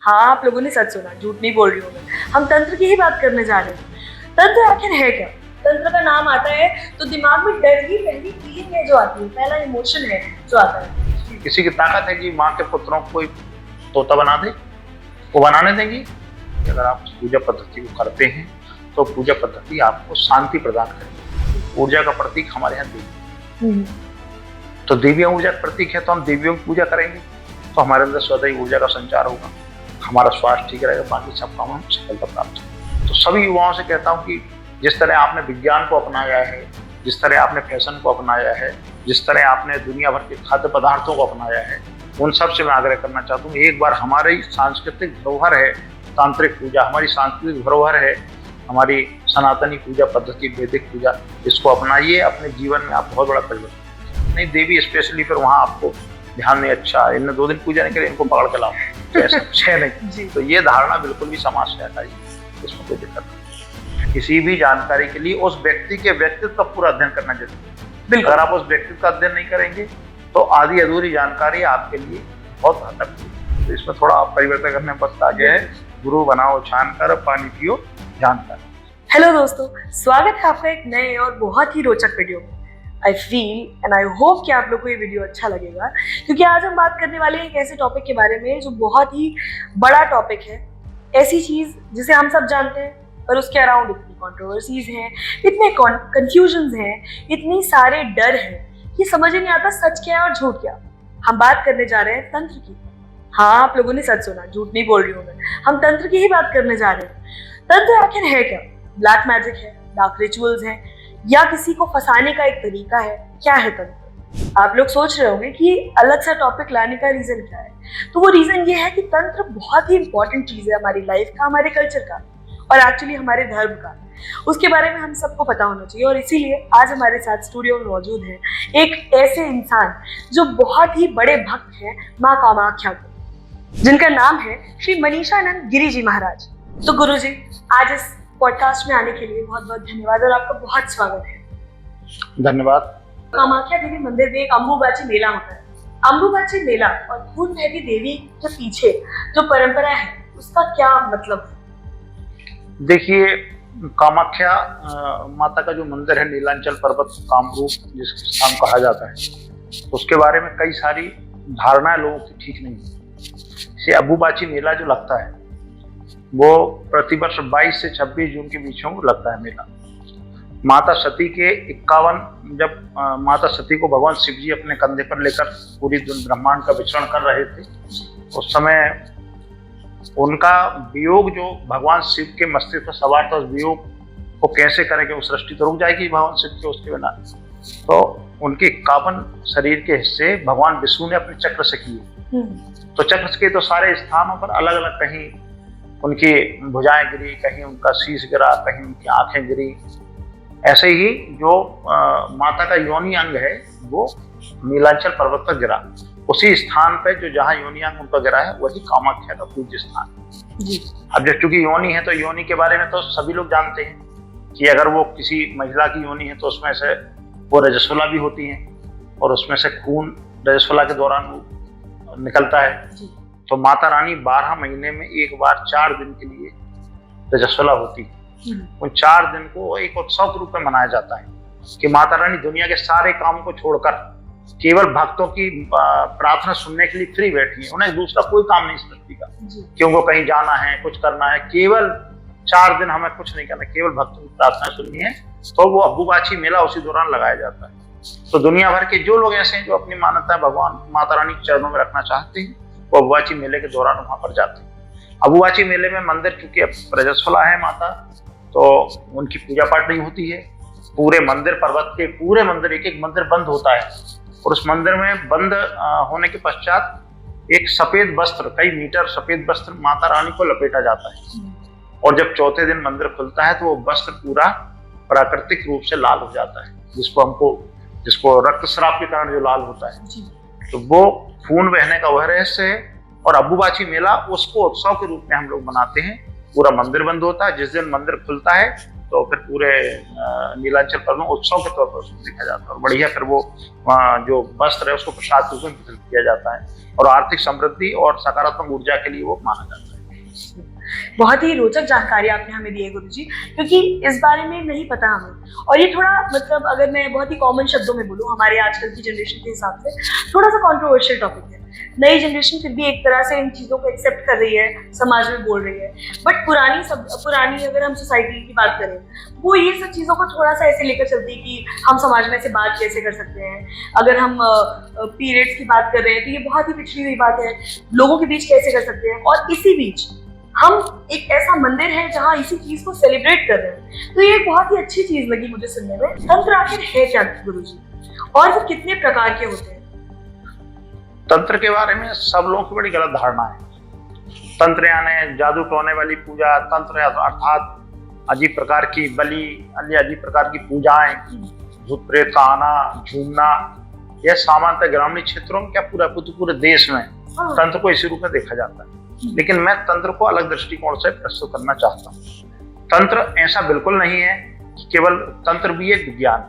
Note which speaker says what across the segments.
Speaker 1: हाँ, आप लोगों ने सच सुना, झूठ नहीं बोल रही हूँ मैं। हम तंत्र की ही बात करने जा रहे हैं। तंत्र आखिर है क्या? तंत्र का नाम आता है तो दिमाग में डर की पहली फीलिंग है जो आती है, पहला इमोशन है जो आता है।
Speaker 2: किसी की ताकत है कि माँ के पुत्रों को कोई तोता बना दे, वो बनाने देंगी? अगर आप पूजा पद्धति को करते हैं तो पूजा पद्धति आपको शांति प्रदान करेगी। ऊर्जा का प्रतीक हमारे यहाँ देवी, तो देवियां ऊर्जा का प्रतीक है, तो हम देवियों की पूजा करेंगे तो हमारे अंदर स्वतः ही ऊर्जा का संचार होगा, हमारा स्वास्थ्य ठीक रहेगा, बाकी सब काम हम सफलता प्राप्त होगी। तो सभी युवाओं से कहता हूँ कि जिस तरह आपने विज्ञान को अपनाया है, जिस तरह आपने फैशन को अपनाया है, जिस तरह आपने दुनिया भर के खाद्य पदार्थों को अपनाया है, उन सब से मैं आग्रह करना चाहता हूँ एक बार हमारी सांस्कृतिक धरोहर है तांत्रिक पूजा, हमारी सांस्कृतिक धरोहर है हमारी सनातनी पूजा पद्धति, वैदिक पूजा, इसको अपनाइए, अपने जीवन में आप बहुत बड़ा परिवर्तन। नहीं देवी स्पेशली फिर वहाँ आपको ध्यान नहीं, अच्छा इनने 2 दिन पूजा नहीं करी, इनको पकड़ के लाओ, तो ऐसा कुछ है नहीं। तो ये धारणा बिल्कुल भी समाज से हटाइए, इसमें कोई दिक्कत नहीं। किसी भी जानकारी के लिए उस व्यक्ति के व्यक्तित्व का पूरा अध्ययन करना जरूरी है। अगर आप उस व्यक्तित्व का अध्ययन नहीं करेंगे तो आधी अधूरी जानकारी आपके लिए बहुत घातक है। तो इसमें थोड़ा परिवर्तन करने में बस आगे है, गुरु बनाओ छान कर, पानी पियो जानकर।
Speaker 1: हेलो दोस्तों, स्वागत है आपका एक नए और बहुत ही रोचक वीडियो में। I feel and I hope कि आप लोग को ये वीडियो अच्छा लगेगा, क्योंकि आज हम बात करने वाले हैं एक ऐसे टॉपिक के बारे में जो बहुत ही बड़ा टॉपिक है। ऐसी चीज जिसे हम सब जानते हैं पर उसके अराउंड इतनी कंट्रोवर्सीज हैं, इतने कंफ्यूजन्स हैं, इतनी सारे डर हैं कि समझ ही नहीं आता सच क्या है और झूठ क्या। हम बात करने जा रहे हैं तंत्र की। हाँ, आप लोगों ने सच सुना, झूठ नहीं बोल रही हूँ मैं। हम तंत्र की ही बात करने जा रहे हैं। तंत्र आखिर है क्या? ब्लैक मैजिक है, डार्क रिचुअल्स हैं, या किसी को फंसाने का एक तरीका है? क्या है तंत्र? आप लोग सोच रहे होंगे कि अलग सा टॉपिक लाने का रीजन क्या है। तो वो रीजन ये है कि तंत्र बहुत ही इंपॉर्टेंट चीज है हमारी लाइफ का, हमारे कल्चर का और एक्चुअली हमारे धर्म का। उसके बारे में हम सबको पता होना चाहिए और इसीलिए आज हमारे साथ स्टूडियो में मौजूद है एक ऐसे इंसान जो बहुत ही बड़े भक्त हैं माँ कामाख्या के, जिनका नाम है श्री मनीषानंद गिरी जी महाराज। तो गुरु जी, आज इस पॉडकास्ट में आने के लिए बहुत बहुत धन्यवाद और आपका बहुत स्वागत है।
Speaker 2: धन्यवाद।
Speaker 1: कामाख्या देवी मंदिर में एक अम्बुबाची मेला होता है। अम्बुबाची मेला और खून बहती देवी के पीछे जो परंपरा है उसका क्या मतलब?
Speaker 2: देखिए, कामाख्या माता का जो मंदिर है नीलांचल पर्वत कामरूप जिसका स्थान कहा जाता है, उसके बारे में कई सारी धारणाएं लोगों की ठीक नहीं है। ये अम्बुबाची मेला जो लगता है वो प्रतिवर्ष 22 से 26 जून के बीच में लगता है मेला। माता सती के 51 जब माता सती को भगवान शिव जी अपने कंधे पर लेकर पूरी ब्रह्मांड का विचरण कर रहे थे, उस समय उनका वियोग जो भगवान शिव के मस्तिष्क पर सवार था, उस वियोग को कैसे करेंगे, वो सृष्टि तो रुक जाएगी भगवान शिव के उसके बिना। तो उनके 51 शरीर के हिस्से भगवान विष्णु ने अपने चक्र से किए। तो चक्र के तो सारे स्थानों पर अलग अलग, कहीं उनकी भुजाएं गिरी, कहीं उनका शीश गिरा, कहीं उनकी आंखें गिरी। ऐसे ही जो माता का योनि अंग है वो नीलांचल पर्वत पर गिरा, उसी स्थान पर जो जहाँ योनि अंग उनका गिरा है वही कामाख्या का पूज्य स्थान है। अब जब चूंकि योनि है तो योनि के बारे में तो सभी लोग जानते हैं कि अगर वो किसी महिला की योनि है तो उसमें से वो रजस्वला भी होती है और उसमें से खून रजस्वला के दौरान निकलता है। तो माता रानी 12 महीने में एक बार 4 दिन के लिए रजस्वला होती है। उन 4 दिन को एक उत्सव के रूप में मनाया जाता है कि माता रानी दुनिया के सारे कामों को छोड़कर केवल भक्तों की प्रार्थना सुनने के लिए फ्री बैठी है। उन्हें दूसरा कोई काम नहीं सृष्टि का कि उनको कहीं जाना है, कुछ करना है, केवल 4 दिन हमें कुछ नहीं करना, केवल भक्तों की प्रार्थना सुननी है। तो वो अम्बुबाची मेला उसी दौरान लगाया जाता है। तो दुनिया भर के जो लोग ऐसे हैं जो अपनी मान्यता भगवान माता रानी के चरणों में रखना चाहते हैं, वो अम्बुबाची मेले के दौरान वहां पर जाते हैं। अम्बुबाची मेले में मंदिर क्योंकि अब रजस्वला है माता, तो उनकी पूजा पाठ नहीं होती है। पूरे मंदिर, पर्वत के पूरे मंदिर, एक एक मंदिर बंद होता है और उस मंदिर में बंद होने के पश्चात एक सफेद वस्त्र, कई मीटर सफेद वस्त्र माता रानी को लपेटा जाता है। और जब चौथे दिन मंदिर खुलता है तो वो वस्त्र पूरा प्राकृतिक रूप से लाल हो जाता है, जिसको रक्तस्राव के कारण जो लाल होता है, तो वो खून बहने का वह रहस्य है। और अम्बुबाची मेला उसको उत्सव के रूप में हम लोग मनाते हैं। पूरा मंदिर बंद होता है, जिस दिन मंदिर खुलता है तो फिर पूरे नीलांचल पर्व में उत्सव के तौर पर उसको देखा जाता है और बढ़िया फिर वो जो वस्त्र है उसको प्रसाद रूप में वितरित किया जाता है और आर्थिक समृद्धि और सकारात्मक ऊर्जा के लिए वो माना जाता है।
Speaker 1: बहुत ही रोचक जानकारी आपने हमें दी है गुरुजी, क्योंकि इस बारे में नहीं पता हमें। और ये थोड़ा मतलब अगर मैं बहुत ही कॉमन शब्दों में बोलूँ, हमारे आजकल की जनरेशन के हिसाब से थोड़ा सा कंट्रोवर्शियल टॉपिक है। नई जनरेशन फिर भी एक तरह से इन चीज़ों को एक्सेप्ट कर रही है, समाज में बोल रही है, बट पुरानी अगर हम सोसाइटी की बात करें, वो ये सब चीज़ों को थोड़ा सा ऐसे लेकर चलती है कि हम समाज में ऐसे बात कैसे कर सकते हैं। अगर हम पीरियड्स की बात कर रहे हैं तो ये बहुत ही पिछड़ी हुई बात है, लोगों के बीच कैसे कर सकते हैं। और इसी बीच हम एक ऐसा मंदिर है जहाँ इसी चीज को सेलिब्रेट कर रहे हैं, तो ये बहुत ही अच्छी चीज लगी मुझे सुनने में। तंत्र आखिर है क्या गुरुजी, और वो कितने प्रकार के होते हैं?
Speaker 2: तंत्र के बारे में सब लोगों की बड़ी गलत धारणा है। तंत्र यानी जादू टोने वाली पूजा, तंत्र अर्थात अजीब प्रकार की बलि, अन्य अजीब प्रकार की पूजाएं, भूत प्रेत का आना, झूमना, यह सामान्यतः ग्रामीण क्षेत्रों में क्या पूरे देश में तंत्र को इसी रूप में देखा जाता है। लेकिन मैं तंत्र को अलग दृष्टिकोण से प्रस्तुत करना चाहता हूँ। तंत्र ऐसा बिल्कुल नहीं है कि केवल तंत्र भी एक विज्ञान,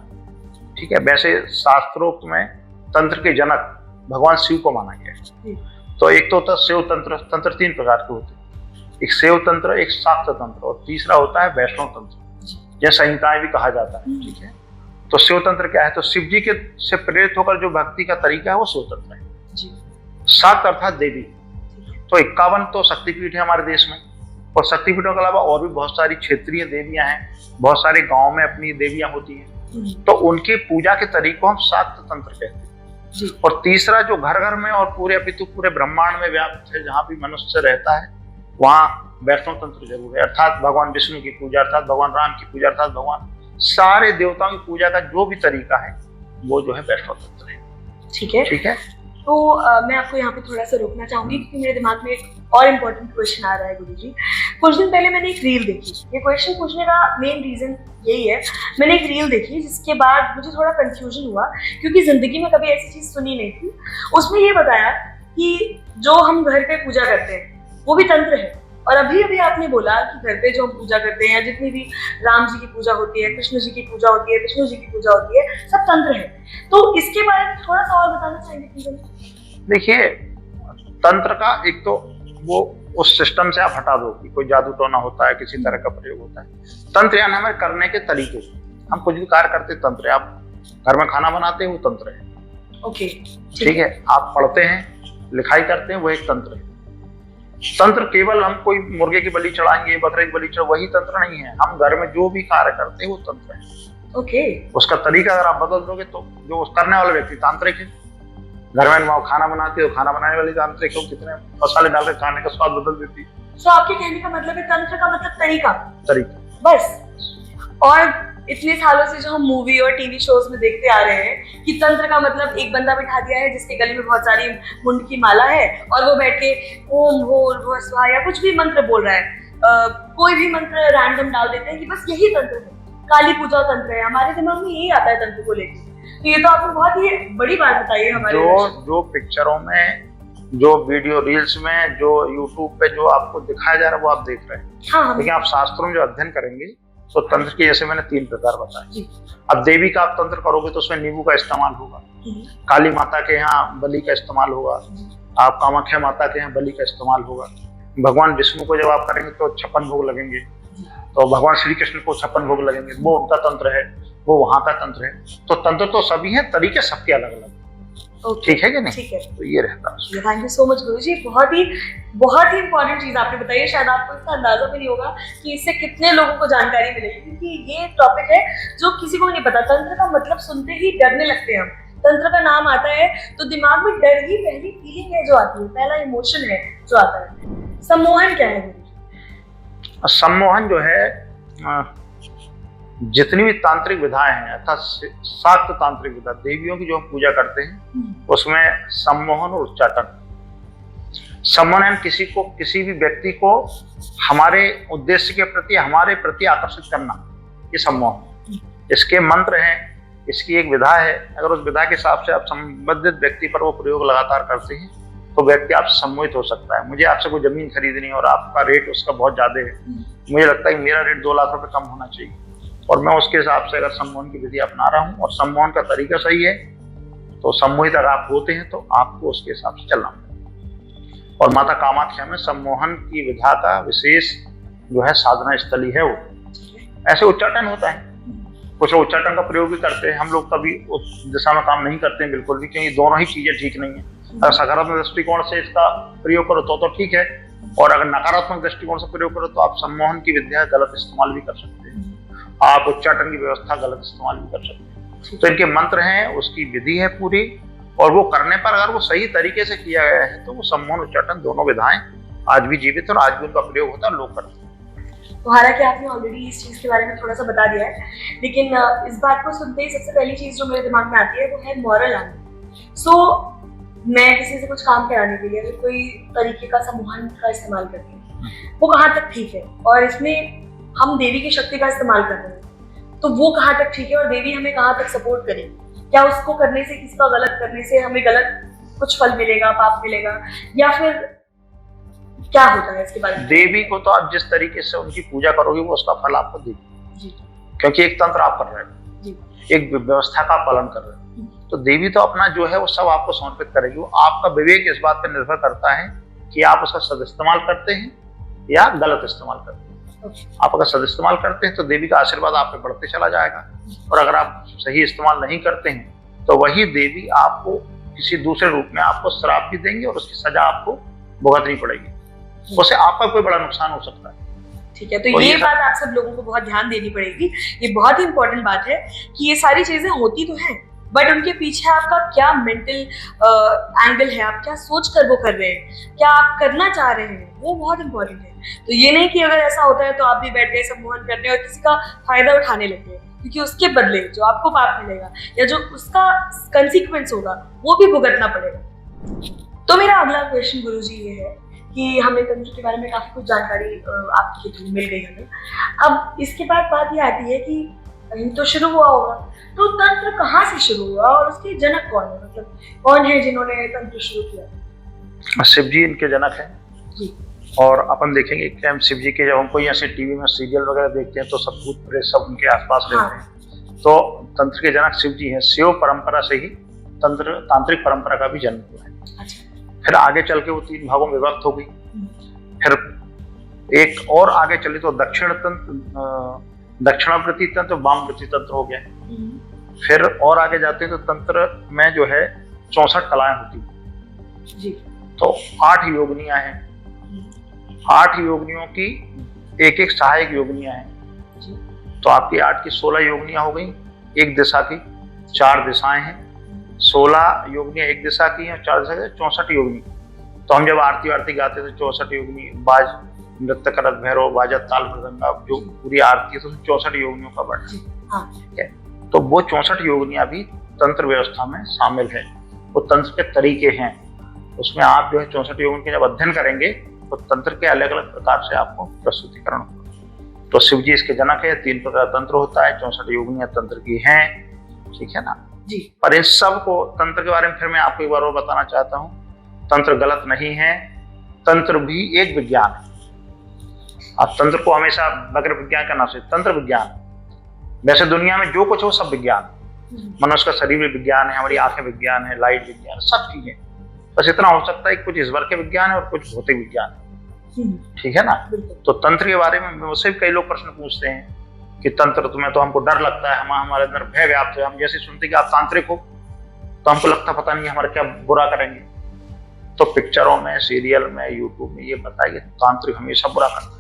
Speaker 2: ठीक है। वैसे शास्त्रोक्त में तंत्र के जनक भगवान शिव को माना गया है। तो एक तो होता है शिव तंत्र। तंत्र 3 प्रकार के होते हैं, एक शिव तंत्र, एक शाक्त तंत्र, और तीसरा होता है वैष्णव तंत्र, यह संहिताएं भी कहा जाता है, ठीक है। तो शिव तंत्र क्या है? तो शिव जी के से प्रेरित होकर जो भक्ति का तरीका है वो शिव तंत्र है। शाक्त अर्थात देवी। तो 51 तो शक्तिपीठ है हमारे देश में, और शक्तिपीठों के अलावा और भी बहुत सारी क्षेत्रीय देवियां हैं, बहुत सारे गांव में अपनी देवियां होती हैं। तो उनके पूजा के तरीकों को हम शाक्त तंत्र कहते हैं। और तीसरा जो घर घर में और पूरे अपितु पूरे ब्रह्मांड में व्याप्त है, जहां भी मनुष्य रहता है वहां वैष्णव तंत्र जरूर है, अर्थात भगवान विष्णु की पूजा, अर्थात भगवान राम की पूजा, अर्थात भगवान सारे देवताओं की पूजा का जो भी तरीका है वो जो है वैष्णव तंत्र है।
Speaker 1: ठीक है,
Speaker 2: ठीक है।
Speaker 1: तो मैं आपको यहाँ पे थोड़ा सा रोकना चाहूंगी, क्योंकि मेरे दिमाग में एक और इम्पोर्टेंट क्वेश्चन आ रहा है गुरुजी। कुछ दिन पहले मैंने एक रील देखी, ये क्वेश्चन पूछने का मेन रीजन यही है। मैंने एक रील देखी जिसके बाद मुझे थोड़ा कंफ्यूजन हुआ, क्योंकि जिंदगी में कभी ऐसी चीज सुनी नहीं थी। उसमें ये बताया कि जो हम घर पे पूजा करते हैं वो भी तंत्र है, और अभी अभी आपने बोला कि घर पे जो हम पूजा करते हैं, जितनी भी राम जी की पूजा होती है, कृष्ण जी की पूजा होती है, विष्णु जी की पूजा होती है, सब तंत्र है। तो इसके बारे में थोड़ा सा और बताना चाहेंगे?
Speaker 2: देखिए, तंत्र का एक तो वो उस सिस्टम से आप हटा दो कि कोई जादू टोना होता है, किसी तरह का प्रयोग होता है। तंत्र यानी हमारे करने के तरीके, हम कुछ भी कार्य करते तंत्र है। आप घर में खाना बनाते हैं वो तंत्र है,
Speaker 1: ओके,
Speaker 2: ठीक है। आप पढ़ते हैं, लिखाई करते हैं, वो एक तंत्र है। तंत्र केवल हम कोई मुर्गे की बलि चढ़ाएंगे, बकरे की बलि चढ़ाएंगे, वही तंत्र नहीं है। हम घर में जो भी कार्य करते हैं वो तंत्र है,
Speaker 1: ओके।
Speaker 2: उसका तरीका अगर आप बदल दोगे तो जो करने वाला व्यक्ति तांत्रिक है। घर में खाना बनाते हो, खाना बनाने वाली तांत्रिक हो, कितने मसाले डाल के खाने का स्वाद बदल देती है।
Speaker 1: तो आपके कहने का मतलब है तंत्र का मतलब तरीका बस। और इतने सालों से जो हम मूवी और टीवी शोज में देखते आ रहे हैं कि तंत्र का मतलब एक बंदा बिठा दिया है जिसके गले में बहुत सारी मुंड की माला है, और वो बैठ के ओम भूर्भुवः स्वः या कुछ भी मंत्र बोल रहा है, कोई भी मंत्र रैंडम डाल देते हैं कि बस यही तंत्र है, काली पूजा तंत्र है। हमारे दिमाग में यही आता है तंत्र को लेकर। तो ये तो आपने बहुत ही बड़ी बात बताई है हमारे।
Speaker 2: जो पिक्चरों में, जो वीडियो रील्स में, जो यूट्यूब पे जो आपको दिखाया जा रहा है वो आप देख रहे हैं।
Speaker 1: हाँ,
Speaker 2: लेकिन आप शास्त्रों में जो अध्ययन करेंगे तो तंत्र के जैसे मैंने 3 प्रकार बताए। अब देवी का आप तंत्र करोगे तो उसमें नींबू का इस्तेमाल होगा, काली माता के यहाँ बलि का इस्तेमाल होगा, आप कामाख्या माता के यहाँ बलि का इस्तेमाल होगा। भगवान विष्णु को जब आप करेंगे तो 56 भोग लगेंगे, तो भगवान श्री कृष्ण को 56 भोग लगेंगे, वो उनका तंत्र है, वो वहां का तंत्र है। तो तंत्र तो सभी है, तरीके सबके अलग अलग। ठीक है कि नहीं?
Speaker 1: ठीक है,
Speaker 2: तो ये रहता है।
Speaker 1: थैंक यू सो मच गुरुजी, बहुत ही इंपॉर्टेंट चीज आपने बताई है। शायद आपको इसका अंदाजा भी नहीं होगा कि इससे कितने लोगों को जानकारी मिलेगी, क्योंकि ये टॉपिक है जो किसी को नहीं पता। तंत्र का मतलब सुनते ही डरने लगते हैं हम। तंत्र का नाम आता है तो दिमाग में डर ही पहली फीलिंग है जो आती है, पहला इमोशन है जो आता है। सम्मोहन क्या है गुरुजी?
Speaker 2: सम्मोहन जो है, जितनी भी तांत्रिक विधाएं हैं, अर्थात शाक्त तांत्रिक विधा, देवियों की जो हम पूजा करते हैं उसमें सम्मोहन और उच्चाटन। सम्मोहन किसी भी व्यक्ति को हमारे उद्देश्य के प्रति, हमारे प्रति आकर्षित करना, ये सम्मोहन। इसके मंत्र हैं, इसकी एक विधा है। अगर उस विधा के हिसाब से आप संबंधित व्यक्ति पर वो प्रयोग लगातार करते हैं तो व्यक्ति आपसे सम्मोहित हो सकता है। मुझे आपसे कोई जमीन खरीदनी है और आपका रेट उसका बहुत ज्यादा है, मुझे लगता है कि मेरा रेट 2 लाख रुपए कम होना चाहिए, और मैं उसके हिसाब से अगर सम्मोहन की विधि अपना रहा हूँ और सम्मोहन का तरीका सही है तो सम्मोहित अगर आप होते हैं तो आपको उसके हिसाब से चलना पड़ेगा। और माता कामाख्या में सम्मोहन की विधा का विशेष जो है साधना स्थली है वो। ऐसे उच्चाटन होता है, कुछ लोग उच्चाटन का प्रयोग भी करते हैं, हम लोग कभी उस दिशा में काम नहीं करते हैं बिल्कुल भी, क्योंकि दोनों ही चीजें ठीक नहीं है। अगर सकारात्मक दृष्टिकोण से इसका प्रयोग करो तो ठीक है, और अगर नकारात्मक दृष्टिकोण से प्रयोग करो तो आप सम्मोहन की विद्या गलत इस्तेमाल भी कर सकते हैं, आप उच्चाटन की व्यवस्था गलत इस्तेमाल भी कर सकते हैं। तो इनके मंत्र हैं, उसकी विधि है पूरी, और वो करने पर अगर वो सही तरीके से किया गया है तो वो सम्मोहन उच्चाटन दोनों विधाएं आज भी जीवित है और आज भी उनका प्रयोग होता है, लोग करते हैं।
Speaker 1: तो हालांकि आपने ऑलरेडी इस चीज के बारे में थोड़ा सा बता दिया है, लेकिन इस बात को सुनते ही सबसे पहली चीज जो मेरे दिमाग में आती है वो है मॉरल एंगल। सो मैं किसी से कुछ काम कराने के लिए अगर कोई तरीके का सम्मोहन का इस्तेमाल करती हूँ, वो कहाँ तक ठीक है, और इसमें हम देवी की शक्ति का इस्तेमाल कर रहे हैं तो वो कहाँ तक ठीक है, और देवी हमें कहाँ तक सपोर्ट करेगी। क्या उसको करने से, किसी का गलत करने से हमें गलत कुछ फल मिलेगा, पाप मिलेगा, या फिर क्या होता है इसके बारे में?
Speaker 2: देवी को तो आप जिस तरीके से उनकी पूजा करोगे वो उसका फल आपको देगी, क्योंकि एक तंत्र आप कर रहे हो, एक व्यवस्था का पालन कर रहे हो, तो देवी तो अपना जो है वो सब आपको समर्पित करेगी। वो आपका विवेक इस बात पर निर्भर करता है कि आप उसका सदिस्तेमाल करते हैं या गलत इस्तेमाल करते हैं। आप अगर सदिस्तेमाल करते हैं तो देवी का आशीर्वाद आप पे बढ़ते चला जाएगा, और अगर आप सही इस्तेमाल नहीं करते हैं तो वही देवी आपको किसी दूसरे रूप में आपको श्राप भी देंगे और उसकी सजा आपको भुगतनी पड़ेगी, उससे आपका कोई बड़ा नुकसान हो सकता है।
Speaker 1: ठीक है, तो ये बात आप सब लोगों को बहुत ध्यान देनी पड़ेगी। ये बहुत ही इंपॉर्टेंट बात है कि ये सारी चीजें होती तो हैं, बट उनके पीछे आपका क्या मेंटल एंगल है, आप क्या सोच कर वो कर रहे हैं, क्या आप करना चाह रहे हैं, वो बहुत इंपॉर्टेंट है। तो ये नहीं कि अगर ऐसा होता है तो आप भी बैठ गए सम्मोहन करने और किसी का फायदा उठाने लग गए, क्योंकि उसके बदले जो आपको पाप मिलेगा या जो उसका कंसिक्वेंस होगा वो भी भुगतना पड़ेगा। तो मेरा अगला क्वेश्चन गुरुजी ये है कि हमें तंत्र के बारे में काफी कुछ जानकारी आपके थ्रू मिल गई हमें। अब इसके बाद बात ये आती है कि कहीं तो शुरू हुआ होगा, तो तंत्र कहाँ से शुरू हुआ और उसके जनक कौन है, मतलब कौन है जिन्होंने तंत्र शुरू किया?
Speaker 2: शिव जी इनके जनक हैं जी। और अपन देखेंगे कि हम शिव जी के जब हम कोई ऐसे टीवी में सीरियल वगैरह देखते हैं तो सब भूत प्रेत सब उनके आसपास रहते हैं, तो तंत्र के जनक शिव जी हैं। शिव परंपरा से ही तंत्र तांत्रिक परंपरा का भी जन्म हुआ है। फिर आगे चल के वो 3 भागों में विभक्त हो गई, फिर एक और आगे चली तो दक्षिणावर्ती तंत्र, वामवर्ती तंत्र हो गया। फिर और आगे जाते हैं तो तंत्र में जो है 64 कलाएं होती जी। तो 8 योगनियां हैं, 8 योगनियों की एक सहायक योगनियां हैं जी। तो आपकी 8 की 16 योगनियां हो गई, एक दिशा की 4 दिशाएं हैं, 16 योगनियां एक दिशा की हैं, 4 दिशा की 64 योगनी। तो हम जब आरती वारती गाते तो 64 योगनी, बाज नृत्य करत भैरव, बाजा ताल मृदंगा, जो पूरी आरती है तो 64 योगनियों का वर्णन ठीक है। तो वो 64 योगनियां भी तंत्र व्यवस्था में शामिल है, वो तंत्र के तरीके हैं। उसमें आप जो है 64 योगन के जब अध्ययन करेंगे तो तंत्र के अलग अलग प्रकार से आपको प्रस्तुतिकरण होगा। तो शिव जी इसके जनक है, 3 प्रकार तंत्र होता है, 64 योगनियां तंत्र की हैं, ठीक है ना जी। पर इन सब को तंत्र के बारे में फिर मैं आपको एक बार और बताना चाहता हूँ, तंत्र गलत नहीं है, तंत्र भी एक विज्ञान है। आप तंत्र को हमेशा बगैर विज्ञान का नाम से, तंत्र विज्ञान। वैसे दुनिया में जो कुछ हो सब विज्ञान, मनुष्य का शरीर विज्ञान है, हमारी आंखें विज्ञान है, लाइट विज्ञान, सब चीजें। बस इतना हो सकता है कुछ ईश्वर के विज्ञान है और कुछ भौतिक विज्ञान है, ठीक है ना। तो तंत्र के बारे में मुझसे भी कई लोग प्रश्न पूछते हैं कि तंत्र तुम्हें तो हमको डर लगता है, हमारे अंदर भय व्याप्त है। हम जैसे सुनते कि आप तांत्रिक हो तो हमको लगता पता नहीं हमारा क्या बुरा करेंगे। तो पिक्चरों में, सीरियल में, यूट्यूब में ये बताइए तांत्रिक हमेशा बुरा करता है,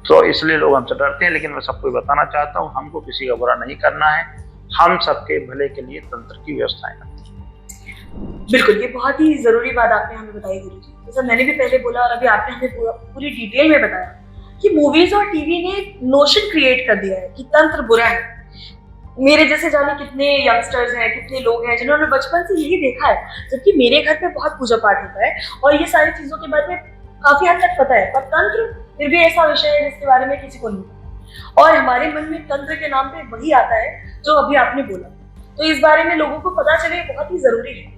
Speaker 2: तो इसलिए लोग हमसे डरते हैं। लेकिन मैं सबको बताना चाहता हूँ, हमको किसी का बुरा नहीं करना है, हम सबके भले के लिए तंत्र की व्यवस्थाएं करते हैं।
Speaker 1: बिल्कुल, ये बहुत ही जरूरी बात आपने हमें बताई गुरुजी। जैसा मैंने भी पहले बोला और अभी आपने हमें पूरी डिटेल में बताया कि मूवीज और टीवी ने नोशन क्रिएट कर दिया है कि तंत्र बुरा है। मेरे जैसे जाने कितने यंगस्टर्स हैं, कितने लोग हैं जिन्होंने बचपन से यही देखा है, जबकि मेरे घर पे बहुत पूजा पाठ होता है और ये सारी चीजों के बारे में काफी हद तक पता है, पर तंत्र फिर भी ऐसा विषय है जिसके बारे में किसी को नहीं। और हमारे मन में तंत्र के नाम पे वही आता है जो अभी आपने बोला, तो इस बारे में लोगों को पता चले बहुत ही जरूरी है।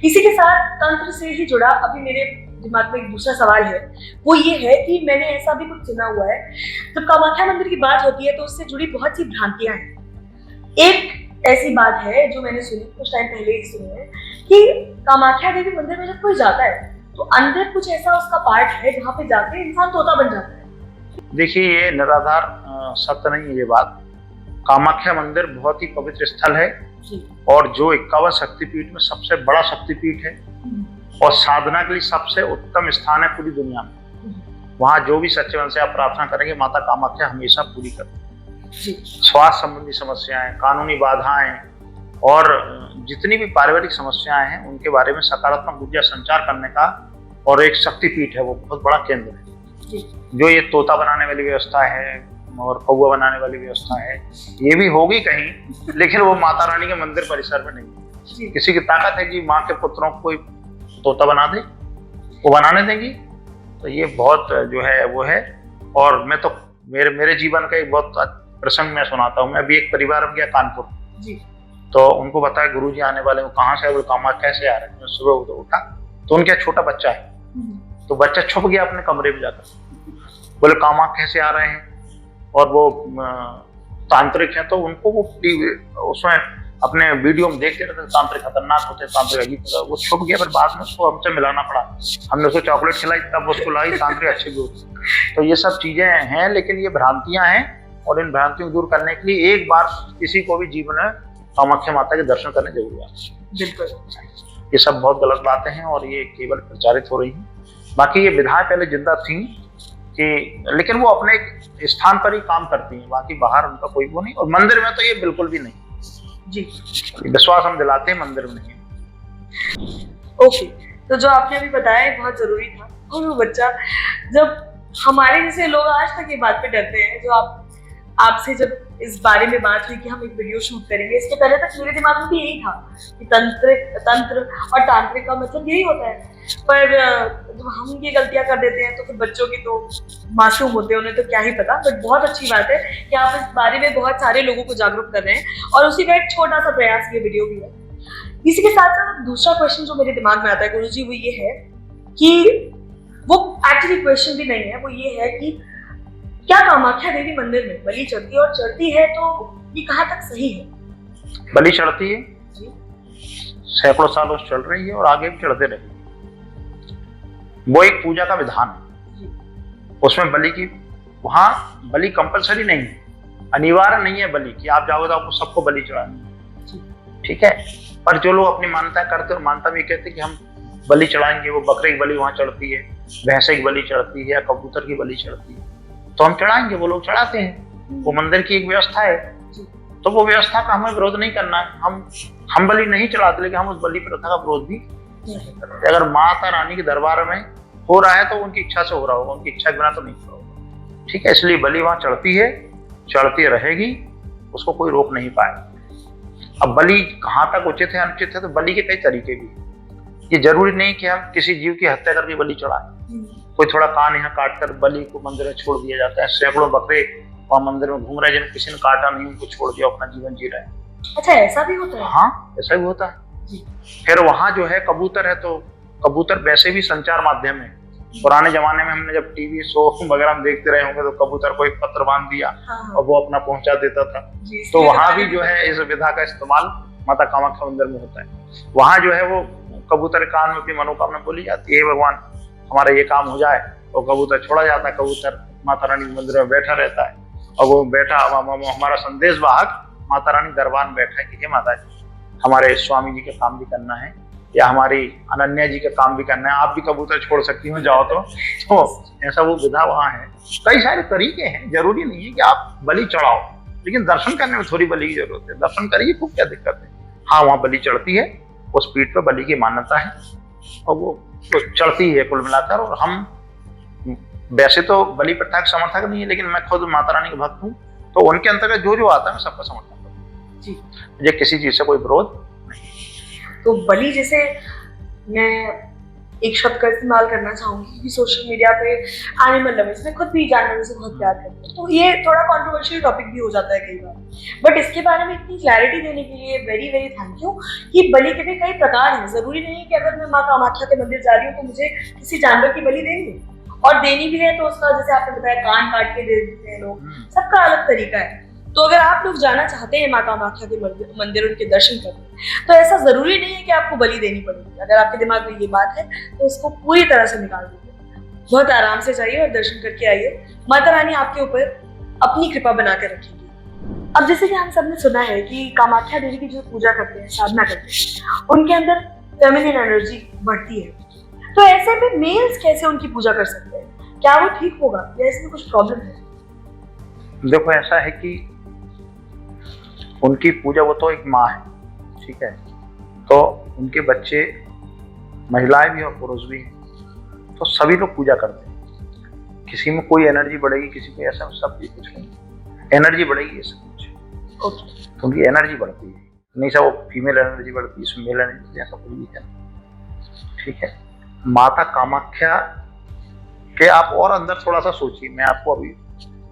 Speaker 1: इसी के साथ तंत्र से ही जुड़ा अभी मेरे दिमाग में एक दूसरा सवाल है, वो ये है कि मैंने ऐसा भी कुछ सुना हुआ है, जब कामाख्या मंदिर की बात होती है तो उससे जुड़ी बहुत सी भ्रांतियां हैं। एक ऐसी बात है जो मैंने सुनी कुछ टाइम पहले ही सुनी है कि कामाख्या देवी मंदिर में जब कोई जाता है तो अंदर कुछ ऐसा उसका पार्ट है जहाँ पे जाके इंसान तोता बन जाता है।
Speaker 2: देखिए ये निराधार सत्य नहीं है ये बात। कामाख्या मंदिर बहुत ही पवित्र स्थल है और जो 51 शक्तिपीठ में सबसे बड़ा शक्तिपीठ है और साधना के लिए सबसे उत्तम स्थान है पूरी दुनिया में। वहाँ जो भी सच्चे मन से आप प्रार्थना करेंगे माता कामाख्या हमेशा पूरी करती है। स्वास्थ्य संबंधी समस्याएं, कानूनी बाधाएं और जितनी भी पारिवारिक समस्याएं हैं उनके बारे में सकारात्मक ऊर्जा संचार करने का और एक शक्तिपीठ है, वो बहुत बड़ा केंद्र है। जो ये तोता बनाने वाली व्यवस्था है और कौवा बनाने वाली व्यवस्था है ये भी होगी कहीं, लेकिन वो माता रानी के मंदिर परिसर में नहीं। किसी की ताकत है कि माँ के पुत्रों को कोई तोता बना दे, वो बनाने देंगी? तो ये बहुत जो है वो है। और मैं तो मेरे जीवन का एक बहुत प्रसंग मैं सुनाता हूँ। मैं अभी एक परिवार में गया कानपुर जी। तो उनको बताया गुरुजी आने वाले हो, कहाँ से? वो कामाख्या से आ रहे हैं। मैं सुबह उठा तो उनके छोटा बच्चा है, तो बच्चा छुप गया अपने कमरे में जाकर। बोले कामाख्या से आ रहे हैं और वो तांत्रिक है, तो उनको वो उसमें अपने वीडियो में देखते रहते तांत्रिक खतरनाक होते, तांत्रिक अजीब। वो छुप गया, पर बाद में उसको हमसे मिलाना पड़ा। हमने उसको चॉकलेट खिलाई तब उसको लाई तांत्रिक अच्छे भी होते। तो ये सब चीजें हैं, लेकिन ये भ्रांतियां हैं और इन भ्रांतियों को दूर करने के लिए एक बार किसी को भी जीवन में कामाख्या माता के दर्शन करने जरूरी है। बिल्कुल, ये सब बहुत गलत बातें हैं और ये केवल प्रचारित हो रही हैं। बाकी ये विधाएं पहले जिंदा थी कि, लेकिन वो अपने एक स्थान पर ही काम करती हैं, बाकी बाहर उनका कोई वो नहीं। और मंदिर में तो ये बिल्कुल भी नहीं जी। विश्वास हम दिलाते हैं, मंदिर में नहीं।
Speaker 1: ओके, तो जो आपने अभी बताया बहुत जरूरी था। और वो बच्चा, जब हमारे जैसे लोग आज तक ये बात पे डरते हैं, जो आपसे जब इस बारे में बात हुई कि हम एक वीडियो शूट करेंगे, इसके पहले तक मेरे दिमाग में भी यही था कि तंत्र और तांत्रिक का मतलब यही होता है। पर जब हम ये गलतियां कर देते हैं तो फिर बच्चों की तो मासूम होते हैं, उन्हें तो क्या ही पता। बट बहुत अच्छी बात है कि आप इस बारे में बहुत सारे लोगों को जागरूक कर रहे हैं और उसी का एक छोटा सा प्रयास ये वीडियो भी है। इसी के साथ साथ दूसरा क्वेश्चन जो मेरे दिमाग में आता है गुरुजी, वो ये है कि वो एक्चुअली क्वेश्चन भी नहीं है, वो ये है कि क्या कामाख्या देवी मंदिर में बलि चढ़ती है, और चढ़ती है तो ये कहाँ तक सही है?
Speaker 2: बलि चढ़ती है, सैकड़ों सालों से चल रही है और आगे भी चढ़ते रहेगी। वो एक पूजा का विधान है, उसमें बलि की, वहां बलि कंपलसरी नहीं है, अनिवार्य नहीं है बलि कि आप जाओगे तो आपको सबको बलि चढ़ाना, ठीक है। पर जो लोग अपनी मान्यता करते हैं और मान्यता में कहते हैं कि हम बलि चढ़ाएंगे, वो बकरे की बलि वहां चढ़ती है, भैंसे की बलि चढ़ती है या कबूतर की बलि चढ़ती है, तो हम चढ़ाएंगे। वो लोग चढ़ाते हैं, वो मंदिर की एक व्यवस्था है, तो वो व्यवस्था का हमें विरोध नहीं करना है। हम बलि नहीं चढ़ाते, लेकिन हम उस बलि प्रथा का विरोध भी नहीं करते। अगर माता रानी के दरबार में हो रहा है तो उनकी इच्छा से हो रहा होगा, उनकी इच्छा के बिना तो नहीं हो रहा होगा, ठीक है। इसलिए बलि वहां चढ़ती है, चढ़ती रहेगी, उसको कोई रोक नहीं पाएगा। अब बलि कहाँ तक उचित है अनुचित है, तो बलि के कई तरीके भी हैं। ये जरूरी नहीं कि हम किसी जीव की हत्या करके बलि चढ़ाएं। कोई थोड़ा कान यहाँ काट कर बलि को मंदिर में छोड़ दिया जाता है। सैकड़ों बकरे वहाँ मंदिर में घूम रहे हैं, जिन्हें किसी ने काटा नहीं, उनको छोड़ दिया, अपना जीवन जी रहे हैं।
Speaker 1: अच्छा, ऐसा भी होता है?
Speaker 2: हाँ, ऐसा भी होता है। फिर वहाँ जो है कबूतर है, तो कबूतर वैसे भी संचार माध्यम है। पुराने जमाने में हमने जब टीवी शो वगैरह हम देखते रहे होंगे, तो कबूतर को एक पत्र बांध दिया और वो अपना पहुंचा देता था। तो वहाँ भी जो है इस विधा का इस्तेमाल माता कामाख्या मंदिर में होता है। वहाँ जो है वो कबूतर कान में अपनी मनोकामना बोली जाती है, भगवान हमारा ये काम हो जाए, तो कबूतर छोड़ा जाता है। कबूतर माता रानी मंदिर में बैठा रहता है और वो बैठा हमारा संदेश वाहक माता रानी दरबार में बैठा है कि हे माता जी, हमारे स्वामी जी का काम भी करना है या हमारी अनन्या जी का काम भी करना है, आप भी कबूतर छोड़ सकती हो, जाओ। तो ऐसा वो विधा वहाँ है। कई सारे तरीके हैं, जरूरी नहीं है कि आप बलि चढ़ाओ, लेकिन दर्शन करने में थोड़ी बलि की जरूरत है। दर्शन करिए, खूब क्या दिक्कत है। हाँ, वहाँ बलि चढ़ती है, उस पीठ पर बलि की मान्यता है और वो तो चढ़ती है कुल मिलाकर। और हम वैसे तो बलि प्रथा के समर्थक नहीं है, लेकिन मैं खुद माता रानी का भक्त हूँ, तो उनके अंतर्गत जो आता है मैं सबका समर्थन करता हूँ जी। मुझे किसी चीज से कोई विरोध नहीं।
Speaker 1: तो बलि, जैसे मैं एक शब्द का इस्तेमाल करना चाहूंगी क्योंकि सोशल मीडिया पे एनिमल लवर्स, मैं खुद भी जानवरों से बहुत प्यार करती हूँ, तो ये थोड़ा कंट्रोवर्शियल टॉपिक भी हो जाता है कई बार। बट इसके बारे में इतनी क्लैरिटी देने के लिए वेरी वेरी थैंक यू कि बलि के भी कई प्रकार हैं। जरूरी नहीं है कि अगर मैं माँ कामाख्या के मंदिर जा रही हूँ तो मुझे किसी जानवर की बलि देनी है, और देनी भी है तो उसका, जैसे आपने बताया, कान काट के दे देते हैं लोग, सबका अलग तरीका है। तो अगर आप लोग जाना चाहते हैं माँ कामाख्या के मंदिर उनके दर्शन करने, तो ऐसा जरूरी नहीं है कि आपको बलि देनी पड़ेगी। अगर आपके दिमाग में ये बात है तो उसको पूरी तरह से निकाल दीजिए, बहुत आराम से जाइए और दर्शन करके आइए। माता रानी आपके ऊपर अपनी कृपा बना कर रखेगी। अब जैसे कि हम सबने सुना है कि कामाख्या देवी की जो पूजा करते हैं, साधना करते हैं, उनके अंदर फेमिनिन एनर्जी बढ़ती है। तो ऐसे में मेल्स कैसे उनकी पूजा कर सकते हैं? क्या वो ठीक होगा या इसमें कुछ प्रॉब्लम है?
Speaker 2: देखो, ऐसा है कि उनकी पूजा, वो तो एक माँ है, ठीक है, तो उनके बच्चे महिलाएं भी और पुरुष भी हैं, तो सभी लोग पूजा करते हैं। किसी में कोई एनर्जी बढ़ेगी, किसी में ऐसा सब कुछ नहीं, एनर्जी बढ़ेगी ये सब कुछ। तो उनकी एनर्जी बढ़ती है, नहीं सब वो फीमेल एनर्जी बढ़ती है, इसमें मेल एनर्जी, ऐसा कुछ भी है, ठीक है। माता कामाख्या के आप और अंदर थोड़ा सा सोचिए, मैं आपको अभी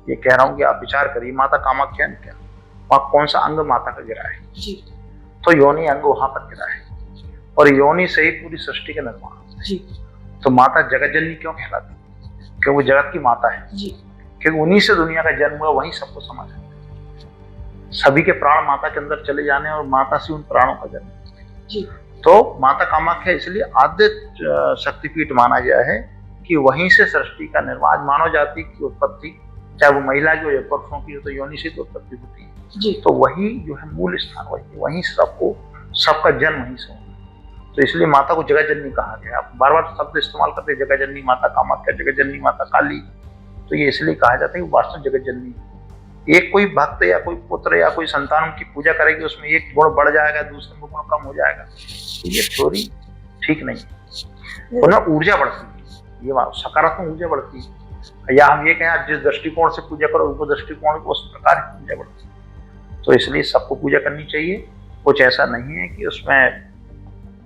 Speaker 2: ये कह रहा हूँ कि आप विचार करिए, माता कामाख्या ने क्या, वहाँ कौन सा अंग माता का गिरा है जी, तो योनि अंग वहां पर गिरा है, और योनि से ही पूरी सृष्टि का निर्माण जी। तो माता जगत जननी क्यों कहलाती है? क्योंकि वो जगत की माता है जी, क्योंकि उन्हीं से दुनिया का जन्म हुआ, वहीं सबको समझ है। सभी के प्राण माता के अंदर चले जाने और माता से उन प्राणों का जन्म जी। तो माता कामाख्या इसलिए आद्य शक्तिपीठ माना गया है कि वहीं से सृष्टि का निर्माण, मानव जाति की उत्पत्ति, चाहे वो महिला की हो या पुरुषों की हो, तो योनि से तो उत्पत्ति होती है जी। तो वही जो है मूल स्थान वहीं सबका जन्म वहीं से होगा। तो इसलिए माता को जगत जननी कहा गया। आप बार बार शब्द इस्तेमाल करते हैं, जगत जननी माता कामाख्या, जगत जननी माता काली, तो ये इसलिए कहा जाता है कि वास्तव जगत जननी। एक कोई भक्त या कोई पुत्र या कोई संतान उनकी पूजा करेगी, उसमें एक गुण बढ़ जाएगा, दूसरे में गुण कम हो जाएगा, तो ये थ्योरी ठीक नहीं है। उनमें ऊर्जा बढ़ती है, ये सकारात्मक ऊर्जा बढ़ती है। या हम ये कहें आप जिस दृष्टिकोण से पूजा करो, वो दृष्टिकोण को उस प्रकार की पूजा बढ़ती है। तो इसलिए सबको पूजा करनी चाहिए। कुछ ऐसा नहीं है कि उसमें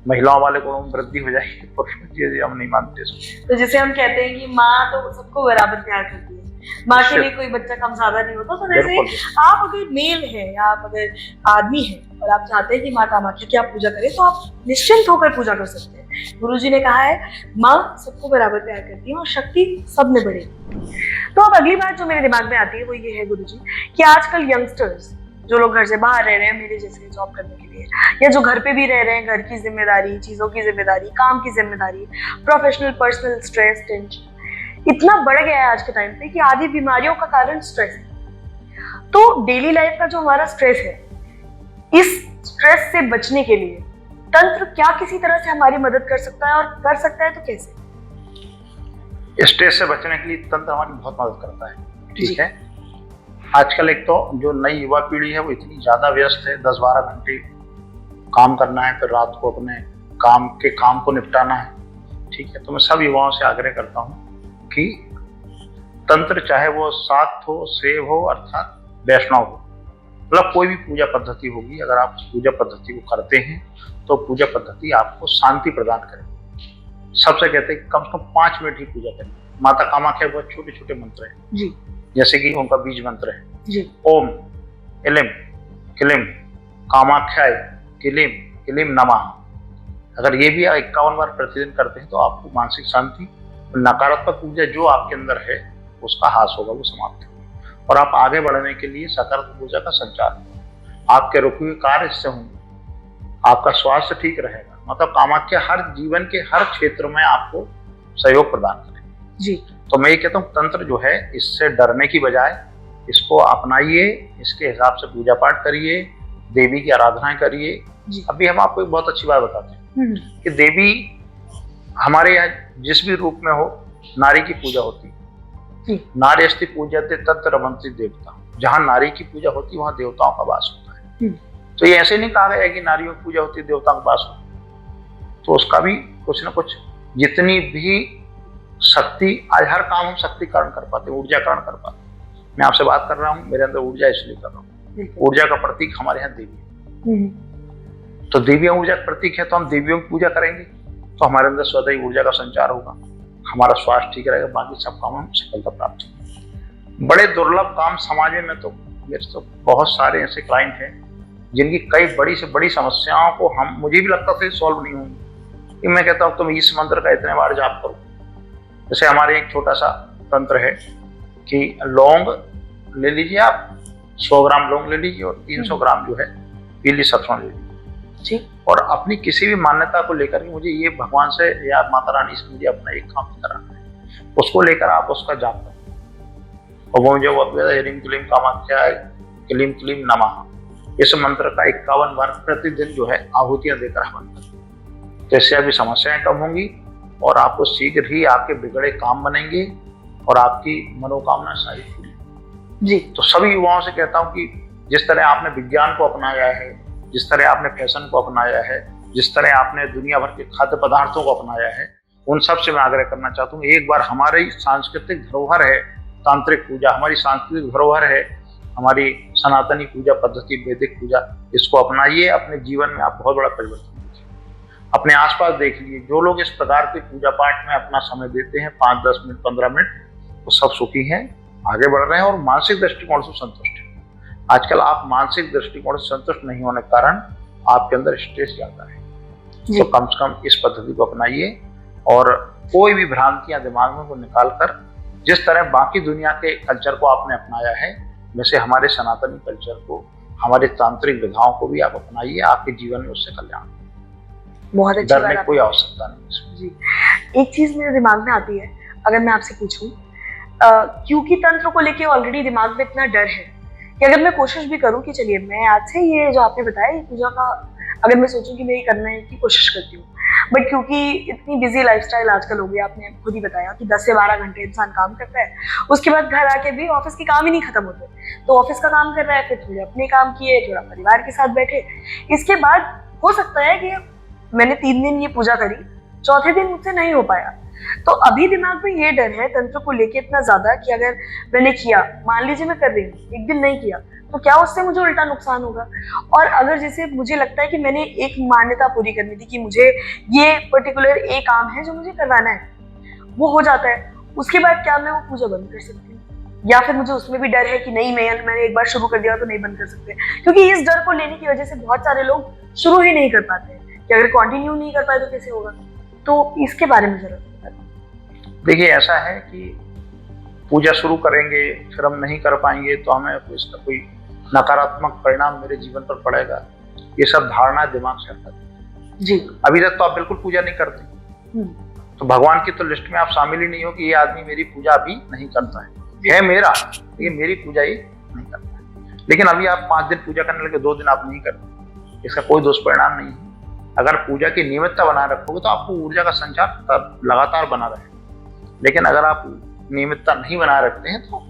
Speaker 2: महिलाओं वाले गुणों में वृद्धि हो जाएगी, पुरुष हम नहीं मानते।
Speaker 1: तो जैसे हम कहते हैं कि माँ तो सबको बराबर प्यार करती है, माँ के लिए कोई बच्चा कम ज्यादा नहीं होता। तो जैसे आप अगर मेल है या आप अगर आदमी है और आप चाहते हैं कि माँ कामाख्या की आप पूजा करें, तो आप निश्चिंत होकर पूजा कर सकते हैं। गुरुजी ने कहा है माँ सबको बराबर प्यार करती है और शक्ति सब में बढ़ेगी। तो अब अगली बात जो मेरे दिमाग में आती है वो ये है गुरुजी कि आजकल यंगस्टर्स जो लोग घर से बाहर रह रहे हैं, मेरे जैसे जॉब करने के लिए, या जो घर पे भी रह रहे हैं, घर की जिम्मेदारी, चीजों की जिम्मेदारी, काम की जिम्मेदारी, प्रोफेशनल पर्सनल स्ट्रेस, टेंशन इतना बढ़ गया है आज के टाइम पे कि आधी बीमारियों का कारण स्ट्रेस है। तो डेली लाइफ का जो हमारा स्ट्रेस है, इस स्ट्रेस से बचने के लिए तंत्र क्या किसी तरह से हमारी मदद कर सकता है, और कर सकता है तो कैसे?
Speaker 2: स्ट्रेस से बचने के लिए तंत्र हमारी बहुत मदद करता है, ठीक है। आजकल एक तो जो नई युवा पीढ़ी है वो इतनी ज्यादा व्यस्त है, 10-12 घंटे काम करना है, फिर रात को अपने काम को निपटाना है, ठीक है। तो मैं सब युवाओं से आग्रह करता हूँ कि तंत्र, चाहे वो शाक्त हो, शैव हो, अर्थात वैष्णव हो, मतलब कोई भी पूजा पद्धति होगी, अगर आप उस पूजा पद्धति को करते हैं तो पूजा पद्धति आपको शांति प्रदान करेगी। सबसे कहते हैं कम से कम 5 मिनट ही पूजा करें। माता कामाख्या बहुत छोटे छोटे मंत्र हैं जी, जैसे कि उनका बीज मंत्र है जी, ओम इलिम किलिम कामाख्याय किलिम किलिम नमः। अगर ये भी 51 बार प्रतिदिन करते हैं तो आपको मानसिक शांति, नकारात्मक ऊर्जा जो आपके अंदर है उसका हास होगा, वो समाप्त होगा, और आप आगे बढ़ने के लिए सकारात्मक ऊर्जा का संचार होगा। आपके रुके हुए कार्य इससे होंगे, आपका स्वास्थ्य ठीक रहेगा। मतलब कामाख्या हर जीवन के हर क्षेत्र में आपको सहयोग प्रदान करेगी जी। तो मैं ये कहता हूँ तंत्र जो है, इससे डरने की बजाय इसको अपनाइए, इसके हिसाब से पूजा पाठ करिए, देवी की आराधना करिए। अभी हम आपको एक बहुत अच्छी बात बताते हैं कि देवी हमारे यहाँ जिस भी रूप में हो, नारी की पूजा होती है। नारी अस्ति पूजते तत्र रमन्ति देवता। जहाँ नारी की पूजा होती है वहाँ देवताओं का वास होता है। तो ये ऐसे नहीं कहा गया कि नारियों की पूजा होती है देवताओं का वास होता है। तो उसका भी कुछ ना कुछ, जितनी भी शक्ति, आज हर काम हम शक्तिकरण कर पाते, ऊर्जाकरण कर पाते। मैं आपसे बात कर रहा हूँ, मेरे अंदर ऊर्जा इसलिए कर रहा हूँ, ऊर्जा का प्रतीक हमारे यहाँ देवी है। तो देवियां ऊर्जा का प्रतीक है, तो हम देवियों की पूजा करेंगे तो हमारे अंदर स्वतः ही ऊर्जा का संचार होगा, हमारा स्वास्थ्य ठीक रहेगा, बाकी सब काम हम सफलता प्राप्त होगी। बड़े दुर्लभ काम समाज में, तो मेरे तो बहुत सारे ऐसे क्लाइंट हैं जिनकी कई बड़ी से बड़ी समस्याओं को मुझे भी लगता था सॉल्व नहीं होंगी। मैं कहता हूँ तुम इस मंत्र का इतने बार जाप करो। जैसे हमारे एक छोटा सा तंत्र है कि लौंग ले लीजिए आप, 100 ग्राम लौंग ले लीजिए और 300 ग्राम जो है पीली सरसों ले लीजिए।
Speaker 1: ठीक।
Speaker 2: और अपनी किसी भी मान्यता को लेकर के मुझे ये भगवान से या माता रानी से मुझे अपना एक काम कराना है, उसको लेकर आप उसका जाप करें। और वो जो ह्रीं क्लीं कामाख्या क्लीं क्लीं नमः इस मंत्र का 51 बार प्रतिदिन जो है आहुतियां देकर हवन करें। तो इससे आपकी समस्याएं कम होंगी और आपको शीघ्र ही आपके बिगड़े काम बनेंगे और आपकी मनोकामना सारी पूरी
Speaker 1: जी।
Speaker 2: तो सभी युवाओं से कहता हूँ कि जिस तरह आपने विज्ञान को अपनाया है, जिस तरह आपने फैशन को अपनाया है, जिस तरह आपने दुनिया भर के खाद्य पदार्थों को अपनाया है, उन सब से मैं आग्रह करना चाहता हूँ एक बार हमारी सांस्कृतिक धरोहर है तांत्रिक पूजा, हमारी सांस्कृतिक धरोहर है हमारी सनातनी पूजा पद्धति वैदिक पूजा, इसको अपनाइए। अपने जीवन में आप बहुत बड़ा परिवर्तन देखिए। अपने आसपास देख लीजिए जो लोग इस प्रकार के पूजा पाठ में अपना समय देते हैं 5, 10 मिनट 15 मिनट, वो सब सुखी हैं, आगे बढ़ रहे हैं और मानसिक दृष्टिकोण से संतुष्ट हैं। आजकल आप मानसिक दृष्टिकोण से संतुष्ट नहीं होने के कारण आपके अंदर स्ट्रेस ज्यादा है, तो कम से कम इस पद्धति को अपनाइए और कोई भी भ्रांतियां दिमाग में को निकाल कर जिस तरह बाकी दुनिया के कल्चर को आपने अपनाया है वैसे हमारे सनातनी कल्चर को, हमारे तांत्रिक विधाओं को भी आप अपनाइए। आपके जीवन में उससे कल्याण,
Speaker 1: बहुत अच्छी
Speaker 2: डरने की कोई आवश्यकता नहीं
Speaker 1: जी। एक चीज मेरे दिमाग में आती है, अगर मैं आपसे पूछूं, क्योंकि तंत्र को लेके ऑलरेडी दिमाग में इतना डर है कि अगर मैं कोशिश भी करूं कि चलिए मैं आज से ये जो आपने बताया ये पूजा का अगर मैं सोचूं कि मैं ये करने की कोशिश करती हूँ, बट क्योंकि इतनी बिजी लाइफस्टाइल आजकल हो गई, आपने खुद ही बताया कि 10 से 12 घंटे इंसान काम करता है, उसके बाद घर आके भी ऑफिस के काम ही नहीं खत्म होते, तो ऑफिस का काम कर रहा है, फिर थोड़े अपने काम किए, थोड़ा परिवार के साथ बैठे, इसके बाद हो सकता है कि मैंने 3 दिन ये पूजा करी, चौथे दिन मुझसे नहीं हो पाया, तो अभी दिमाग में ये डर है तंत्र को लेके इतना ज्यादा कि अगर मैंने किया, मान लीजिए मैं कर रही हूँ, एक दिन नहीं किया, तो क्या उससे मुझे उल्टा नुकसान होगा। और अगर जैसे मुझे लगता है कि मैंने एक मान्यता पूरी करनी थी कि मुझे ये पर्टिकुलर एक काम है जो मुझे करवाना है, वो हो जाता है, उसके बाद क्या मैं वो पूजा बंद कर सकती हूँ, या फिर मुझे उसमें भी डर है कि नहीं मैंने एक बार शुरू कर दिया तो नहीं बंद कर सकते, क्योंकि इस डर को लेने की वजह से बहुत सारे लोग शुरू ही नहीं कर पाते हैं कि अगर कंटिन्यू नहीं कर पाए तो कैसे होगा। तो इसके बारे में जरा
Speaker 2: देखिए, ऐसा है कि पूजा शुरू करेंगे फिर हम नहीं कर पाएंगे तो हमें इसका कोई नकारात्मक परिणाम मेरे जीवन पर पड़ेगा, ये सब धारणा दिमाग से हटा दें
Speaker 1: जी।
Speaker 2: अभी तक तो आप बिल्कुल पूजा नहीं करते, तो भगवान की तो लिस्ट में आप शामिल ही नहीं हो कि ये आदमी मेरी पूजा अभी नहीं करता है मेरा, लेकिन मेरी पूजा ये नहीं करता है। लेकिन अभी आप 5 दिन पूजा करने लगे, 2 दिन आप नहीं करते, इसका कोई दुष्परिणाम नहीं है। अगर पूजा की नियमितता बनाए रखोगे तो आपको ऊर्जा का संचार लगातार बना रहेगा, लेकिन अगर आप नियमितता नहीं बनाए रखते हैं तो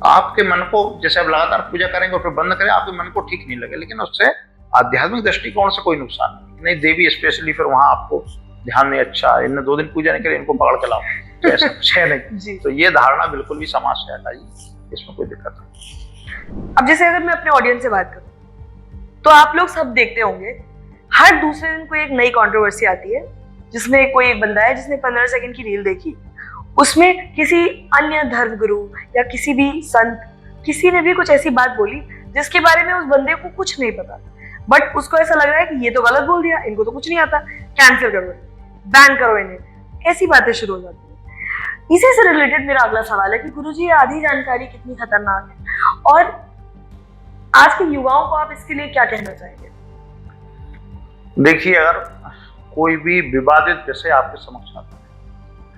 Speaker 2: आपके मन को, जैसे आप लगातार पूजा करेंगे और फिर बंद करें, आपके मन को ठीक नहीं लगे, लेकिन उससे आध्यात्मिक दृष्टिकोण से कोई नुकसान नहीं। देवी स्पेशली फिर वहां आपको ध्यान नहीं, अच्छा इनने 2 दिन पूजा नहीं करी, इनको पकड़ के लाओ, तो ऐसा कुछ है नहीं। तो ये धारणा बिल्कुल भी समाज से हटाइए, इसमें कोई दिक्कत नहीं।
Speaker 1: अब जैसे अगर मैं अपने ऑडियंस से बात करूं तो आप लोग सब देखते होंगे हर दूसरे दिन कोई एक नई कंट्रोवर्सी आती है, जिसमें कोई एक बंदा है जिसने 15 सेकंड की रील देखी, उसमें किसी अन्य धर्म गुरु या किसी भी संत, किसी ने भी कुछ ऐसी बात बोली जिसके बारे में उस बंदे को कुछ नहीं पता, बट उसको ऐसा लग रहा है कि ये तो गलत बोल दिया, इनको तो कुछ नहीं आता, कैंसिल करो, बैन करो इन्हें, ऐसी बातें शुरू हो जाती है। इसी से रिलेटेड मेरा अगला सवाल है कि गुरुजी आधी जानकारी कितनी खतरनाक है और आज के युवाओं को आप इसके लिए क्या कहना चाहेंगे?
Speaker 2: देखिए, अगर कोई भी विवादित विषय आपके समक्ष आता है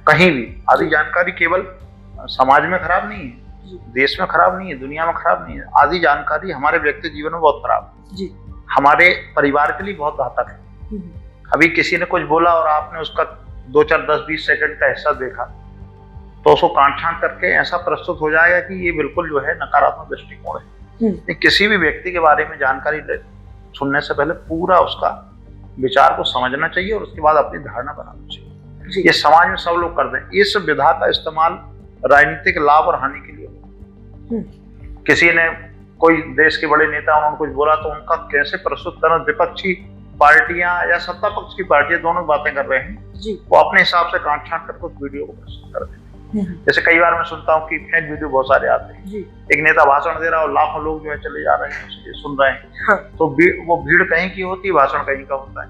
Speaker 2: कहीं भी, आधी जानकारी केवल समाज में खराब नहीं है, देश में खराब नहीं है, दुनिया में खराब नहीं है, आधी जानकारी हमारे व्यक्ति जीवन में बहुत खराब है जी। हमारे परिवार के लिए बहुत घातक है। अभी किसी ने कुछ बोला और आपने उसका 2, 4, 10, 20 सेकंड का हिस्सा देखा तो उसको काट छांट करके ऐसा प्रस्तुत हो जाएगा कि ये बिल्कुल जो है नकारात्मक दृष्टिकोण है। किसी भी व्यक्ति के बारे में जानकारी सुनने से पहले पूरा उसका विचार को समझना चाहिए और उसके बाद अपनी धारणा बनानी चाहिए। ये समाज में सब लोग करते हैं, इस विधा का इस्तेमाल राजनीतिक लाभ और हानि के लिए होता। किसी ने, कोई देश के बड़े नेता, उन्होंने कुछ बोला तो उनका कैसे प्रस्तुत करना, विपक्षी पार्टियां या सत्ता पक्ष की पार्टियां दोनों बातें कर रहे हैं जी। वो अपने हिसाब से काट छाट कर कुछ वीडियो को प्रस्तुत कर देते हैं। जैसे कई बार मैं सुनता हूँ कि फेक वीडियो बहुत सारे आते हैं जी। एक नेता भाषण दे रहा है और लाखों लोग जो है चले जा रहे हैं, उसके सुन रहे हैं हाँ। तो वो भीड़ कहीं की होती है, भाषण कहीं का होता है,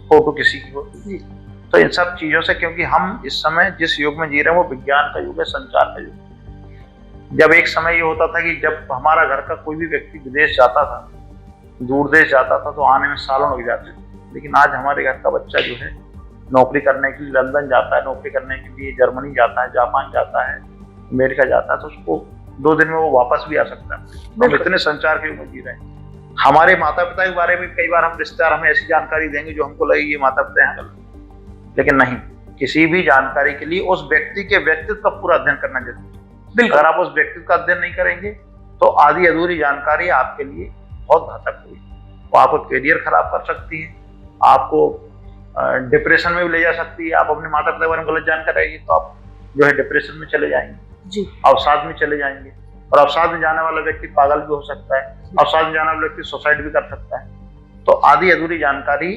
Speaker 2: फोटो किसी की होती है। तो इन सब चीजों से, क्योंकि हम इस समय जिस युग में जी रहे हैं वो विज्ञान का युग है, संचार का युग है, जब एक समय ये होता था कि जब हमारा घर का कोई भी व्यक्ति विदेश जाता था, दूर देश जाता था, तो आने में सालों लग जाते थे। लेकिन आज हमारे घर का बच्चा जो है नौकरी करने के लिए लंदन जाता है, नौकरी करने के लिए जर्मनी जाता है, जापान जाता है, अमेरिका जाता है, तो उसको 2 दिन में वो वापस भी आ सकता है। हम इतने संचार के युग में जी रहे हैं। हमारे माता पिता के बारे में कई बार हम रिश्तेदार हमें ऐसी जानकारी देंगे जो हमको लगेगी ये माता पिता यहाँ गलत, लेकिन नहीं, किसी भी जानकारी के लिए उस व्यक्ति के व्यक्तित्व का पूरा अध्ययन करना जरूरी है। अगर आप उस व्यक्तित्व का अध्ययन नहीं करेंगे तो आधी अधूरी जानकारी आपके लिए बहुत घातक होगी। वो आपको करियर खराब कर सकती है, आपको डिप्रेशन में भी ले जा सकती है। आप अपने माता पिता के बारे में गलत जानकारी रहेगी तो आप जो है डिप्रेशन में चले जाएंगे जी, अवसाद में चले जाएंगे, और अवसाद में जाने वाला व्यक्ति पागल भी हो सकता है, अवसाद में जाने वाला व्यक्ति सुसाइड भी कर सकता है। तो आधी अधूरी जानकारी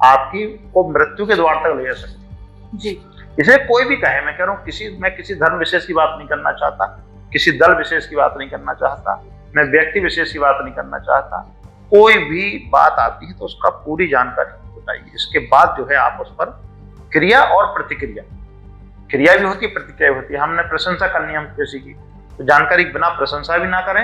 Speaker 2: आपकी को मृत्यु के द्वार तक ले जा सकती है जी। इसे कोई भी कहे, मैं कह रहा हूँ मैं किसी धर्म विशेष की बात नहीं करना चाहता, किसी दल विशेष की बात नहीं करना चाहता, मैं व्यक्ति विशेष की बात नहीं करना चाहता। कोई भी बात आती है तो उसका पूरी जानकारी बताइए। इसके बाद जो है आप उस पर क्रिया और प्रतिक्रिया, क्रिया भी होती है, प्रतिक्रिया भी होती है। हमने प्रशंसा करनी हम किसी की, तो जानकारी के बिना प्रशंसा भी ना करें,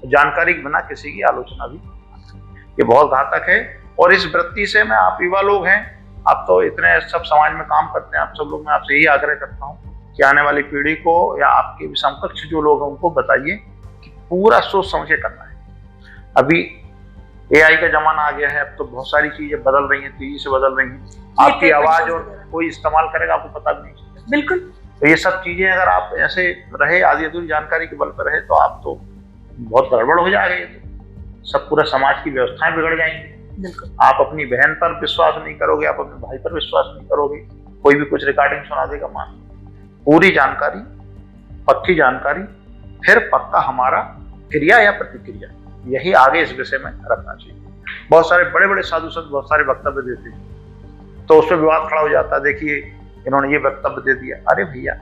Speaker 2: जानकारी के बिना किसी की आलोचना भी ना करें। ये बहुत घातक है। और इस वृत्ति से मैं, आप युवा लोग हैं, आप तो इतने सब समाज में काम करते हैं, आप सब लोग, मैं आपसे यही आग्रह करता हूँ कि आने वाली पीढ़ी को या आपके समकक्ष जो लोग हैं उनको बताइए कि पूरा सोच समझ के करना है। अभी AI का जमाना आ गया है, अब तो बहुत सारी चीजें बदल रही हैं, तेजी से बदल रही हैं। आपकी आवाज और कोई इस्तेमाल करेगा आपको पता भी नहीं चलेगा। बिल्कुल। तो ये सब चीजें अगर आप ऐसे रहे, आधी अधूरी जानकारी के बल पर रहे, तो आप तो बहुत गड़बड़ हो जाएगा। ये तो सब पूरा समाज की व्यवस्थाएं बिगड़ जाएंगी। आप अपनी बहन पर विश्वास नहीं करोगे, आप अपने भाई पर विश्वास नहीं करोगे, कोई भी कुछ रिकॉर्डिंग सुना देगा, मान। पूरी जानकारी, पक्की जानकारी, फिर पक्का हमारा क्रिया या प्रतिक्रिया, यही आगे इस विषय में रखना चाहिए। बहुत सारे बड़े बड़े साधु संत बहुत सारे वक्तव्य देते हैं, तो उसमें विवाद खड़ा हो जाता है। देखिए इन्होंने ये वक्तव्य दे दिया, अरे भैया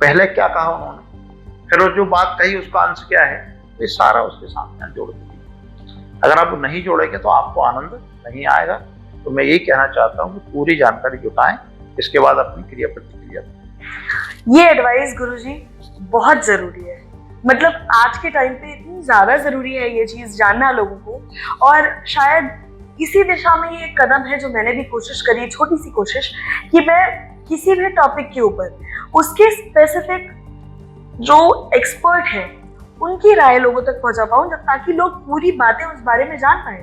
Speaker 2: पहले क्या कहा उन्होंने, फिर वो जो बात कही उसका अंश क्या है, ये सारा उसके सामने जोड़ दीजिए। अगर आप नहीं जोड़ेंगे तो आपको आनंद नहीं आएगा। तो मैं यही कहना चाहता हूँ कि पूरी जानकारी जुटाएं, इसके बाद अपनी क्रिया प्रतिक्रिया दें।
Speaker 1: ये एडवाइस गुरुजी बहुत जरूरी है। मतलब आज के टाइम पे इतनी ज्यादा जरूरी है ये चीज जानना लोगों को, और शायद इसी दिशा में ये कदम है जो मैंने भी कोशिश करी, छोटी सी कोशिश, कि मैं किसी भी टॉपिक के ऊपर उसके स्पेसिफिक जो एक्सपर्ट हैं उनकी राय लोगों तक पहुंचा पाऊं, जब ताकि लोग पूरी बातें उस बारे में जान पाए।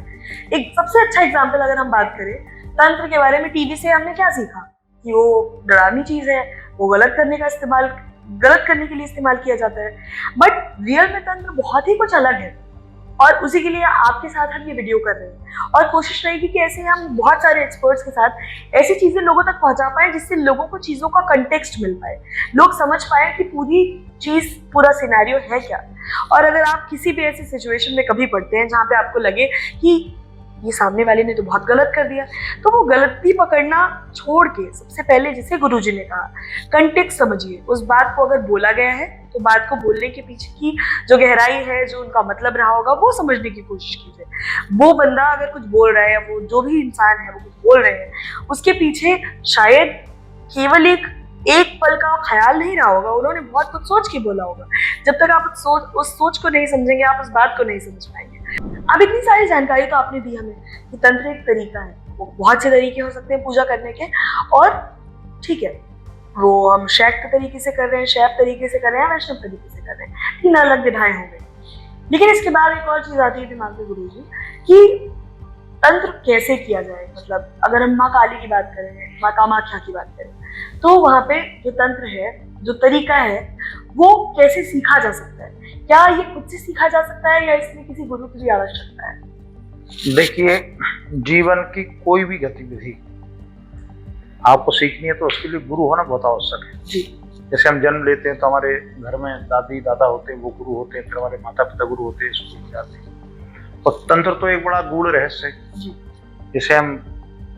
Speaker 1: एक सबसे अच्छा एग्जांपल अगर हम बात करें तंत्र के बारे में, टीवी से हमने क्या सीखा कि वो डरावनी चीज है, वो गलत करने के लिए इस्तेमाल किया जाता है। बट रियल में तंत्र बहुत ही कुछ अलग है, और उसी के लिए आपके साथ हम ये वीडियो कर रहे हैं। और कोशिश रहेगी कि ऐसे हम बहुत सारे एक्सपर्ट्स के साथ ऐसी चीजें लोगों तक पहुंचा पाए जिससे लोगों को चीजों का कंटेक्स्ट मिल पाए, लोग समझ पाए कि पूरी चीज, पूरा सिनेरियो है क्या। और अगर आप किसी भी ऐसी सिचुएशन में कभी पड़ते हैं जहाँ पे आपको लगे कि ये सामने वाले ने तो बहुत गलत कर दिया, तो वो गलती पकड़ना छोड़ के सबसे पहले, जैसे गुरुजी ने कहा, कंटेक्स्ट समझिए। उस बात को अगर बोला गया है तो बात को बोलने के पीछे की जो गहराई है, जो उनका मतलब रहा होगा, वो समझने की कोशिश कीजिए। वो बंदा अगर कुछ बोल रहा है, या वो जो भी इंसान है वो कुछ बोल रहे हैं, उसके पीछे शायद केवल एक पल का ख्याल नहीं रहा होगा, उन्होंने बहुत कुछ सोच के बोला होगा। जब तक आप उस सोच को नहीं समझेंगे, आप उस बात को नहीं समझ पाएंगे। अब इतनी सारी जानकारी तो आपने दी हमें कि तंत्र एक तरीका है, वो बहुत से तरीके हो सकते हैं पूजा करने के, और ठीक है, वो हम शैक्त तरीके से कर रहे हैं, शैव तरीके से कर रहे हैं, वैष्णव तरीके से कर रहे हैं, 3 अलग विधाएं हो गई। लेकिन इसके बाद एक और चीज आती है दिमाग में गुरुजी, कि तंत्र कैसे किया जाए। मतलब अगर हम माँ काली की बात करें, माँ कामाख्या की बात करें, तो वहाँ पे जो तंत्र है, जो तरीका है, वो कैसे सीखा जा सकता है? क्या ये खुद से सीखा जा सकता है या इसमें किसी गुरु की भी आवश्यकता है?
Speaker 2: देखिए, जीवन की कोई भी गतिविधि आपको सीखनी है तो उसके लिए गुरु होना बहुत आवश्यक है जी। जैसे हम जन्म लेते हैं तो हमारे घर में दादी दादा होते हैं, वो गुरु होते हैं, फिर हमारे माता पिता गुरु होते हैं, स्कूल जाते हैं। और तंत्र तो एक बड़ा गूढ़ रहस्य है जी, जिसे हम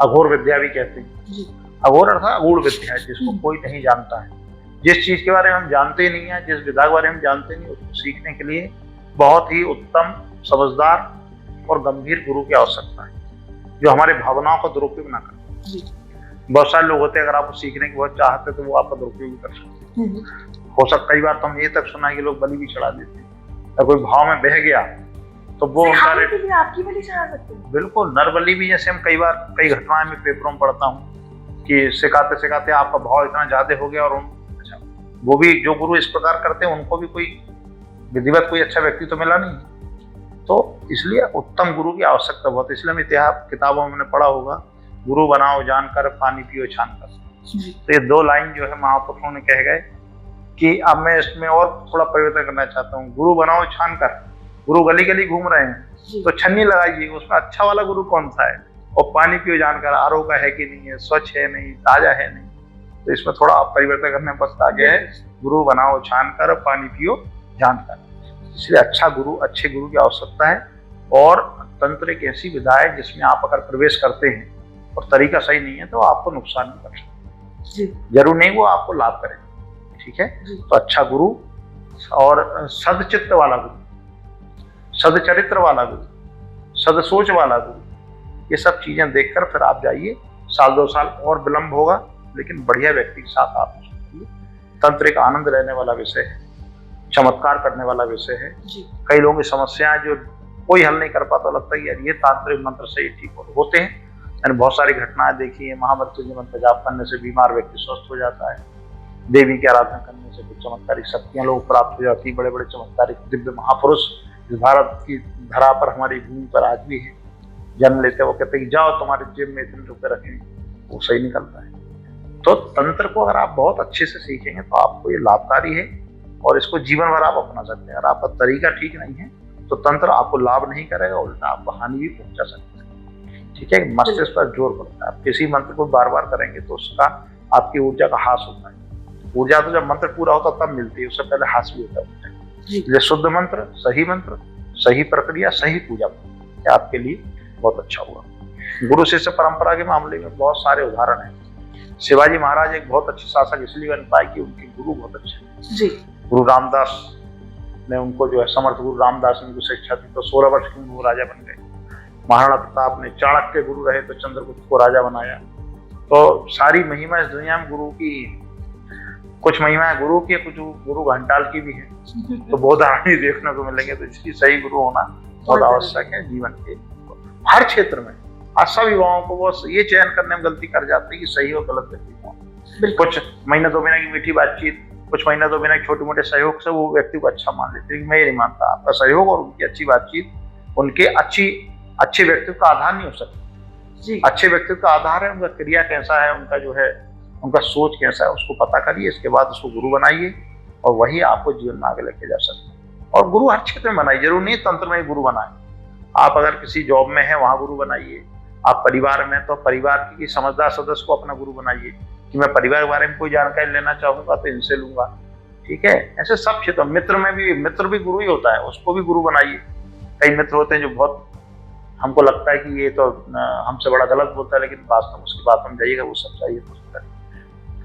Speaker 2: अघोर विद्या भी कहते हैं जी। अघोर अर्थात अगूढ़ विद्या है, जिसको कोई नहीं जानता है। जिस चीज के बारे में हम जानते नहीं है, जिस विधा के बारे में जानते नहीं, उसको सीखने के लिए बहुत ही उत्तम, समझदार और गंभीर गुरु की आवश्यकता है, जो हमारे भावनाओं का दुरुपयोग ना करे। बहुत सारे लोग होते हैं, अगर आपको सीखने की बहुत चाहते हैं तो वो आपका दुरुपयोग कर सकते हैं। हो सकता कई बार तो हम ये तक सुना है कि लोग बलि भी चढ़ा देते हैं, या कोई भाव में बह गया तो वो उनका
Speaker 1: आपकी बलि चढ़ा सकते हैं।
Speaker 2: बिल्कुल, नर बलि भी, जैसे हम कई घटनाएं में पेपरों में पढ़ता हूँ कि सिखाते सिखाते आपका भाव इतना ज्यादा हो गया और अच्छा, वो भी जो गुरु इस प्रकार करते हैं उनको भी कोई विधिवत कोई अच्छा व्यक्ति तो मिला नहीं। तो इसलिए उत्तम गुरु की आवश्यकता बहुत है। इसलिए हम इतिहास किताबों में पढ़ा होगा, गुरु बनाओ जानकर, पानी पियो छान कर। तो ये 2 लाइन जो है महापुरुषों ने कह गए कि अब मैं इसमें और थोड़ा परिवर्तन करना चाहता हूँ। गुरु बनाओ छान कर, गुरु गली गली घूम रहे हैं तो छन्नी लगाइए, उसमें अच्छा वाला गुरु कौन सा है, और पानी पियो जानकर, आरओ का है कि नहीं है, स्वच्छ है नहीं, ताजा है नहीं। तो इसमें थोड़ा आप परिवर्तन करने बस आगे है, गुरु बनाओ छान कर, पानी पियो जानकर। इसलिए अच्छा गुरु, अच्छे गुरु की आवश्यकता है। और तंत्र एक ऐसी विधा है जिसमें आप अगर प्रवेश करते हैं और तरीका सही नहीं है तो आपको नुकसान नहीं कर सकते, जरूर नहीं वो आपको लाभ करेगा। ठीक है, तो अच्छा गुरु और सदचित्त वाला गुरु, सदचरित्र वाला गुरु, सदसोच वाला गुरु, ये सब चीजें देखकर फिर आप जाइए। 1-2 साल और विलंब होगा, लेकिन बढ़िया व्यक्ति के साथ आप तंत्र एक आनंद लेने वाला विषय है, चमत्कार करने वाला विषय है। कई लोगों की समस्याएं जो कोई हल नहीं कर पाता, लगता है यार ये तांत्रिक मंत्र से ही ठीक होते हैं। मैंने बहुत सारी घटनाएं देखी है, महामृत्युंजय मंत्र जाप करने से बीमार व्यक्ति स्वस्थ हो जाता है, देवी की आराधना करने से कुछ चमत्कारिक शक्तियां लोग प्राप्त हो जाती है। बड़े बड़े चमत्कारिक दिव्य महापुरुष इस भारत की धरा पर, हमारी भूमि पर आज भी है, जन्म लेते वो कहते हैं जाओ तुम्हारे जेब में इतने रुपए रखें, वो सही निकलता है। तो तंत्र को अगर आप बहुत अच्छे से सीखेंगे तो आपको ये लाभकारी है और इसको जीवन भर आप अपना सकते हैं। अगर आपका तरीका ठीक नहीं है तो तंत्र आपको लाभ नहीं करेगा, उल्टा आपको हानि भी पहुंचा सकता है। ठीक है, मस्तिष्क पर जोर पड़ता है। आप किसी मंत्र को बार बार करेंगे तो उसका आपकी ऊर्जा का ह्रास होता है। ऊर्जा तो जब मंत्र पूरा होता तब मिलती है, उससे पहले ह्रास भी होता है। इसलिए शुद्ध मंत्र, सही प्रक्रिया, सही पूजा आपके लिए बहुत अच्छा हुआ। गुरु शिष्य परंपरा के मामले में बहुत सारे उदाहरण हैं। शिवाजी महाराज एक बहुत अच्छे शासक इसलिए बन पाए कि उनके गुरु बहुत अच्छे जी। गुरु रामदास ने उनको जो है, समर्थ गुरु रामदास ने उनको शिक्षा दी तो 16 वर्ष के वो राजा बन गए। महाराणा प्रताप ने चाणक्य गुरु रहे तो चंद्रगुप्त को राजा बनाया। तो सारी महिमा इस दुनिया में गुरु की, कुछ महिमा गुरु की, कुछ गुरु घंटाल की भी है, तो बहुत आदमी देखने को मिलेंगे। तो इसलिए सही गुरु होना बहुत आवश्यक है जीवन के हर क्षेत्र में। आज सब युवाओं को वो ये चयन करने में गलती कर जाते हैं कि सही और गलत व्यक्ति कौन। कुछ महीने 2 महीने की मीठी बातचीत, कुछ महीने 2 महीने के छोटे मोटे सहयोग से वो व्यक्ति को अच्छा मान लेते हैं। मैं ये नहीं मानता, आपका सहयोग और उनकी अच्छी बातचीत उनके अच्छे व्यक्तित्व का आधार नहीं हो सकता। अच्छे व्यक्तित्व का आधार है उनका क्रिया कैसा है, उनका जो है उनका सोच कैसा है, उसको पता करिए। इसके बाद उसको गुरु बनाइए और वही आपको जीवन में आगे लेके जा सकते हैं। और गुरु हर क्षेत्र में बनाइए, जरूर नहीं तंत्र में ही गुरु बनाए। आप अगर किसी जॉब में है वहां गुरु बनाइए, आप परिवार में तो परिवार की समझदार सदस्य को अपना गुरु बनाइए कि मैं परिवार के बारे में कोई जानकारी लेना चाहूंगा तो इनसे लूंगा। ठीक है, ऐसे सब क्षेत्र। मित्र में भी, मित्र भी गुरु ही होता है, उसको भी गुरु बनाइए। कई मित्र होते हैं जो बहुत हमको लगता है कि ये तो हमसे बड़ा गलत बोलता है, लेकिन वास्तव में उसकी बात में जाइएगा वो सच्चाई है।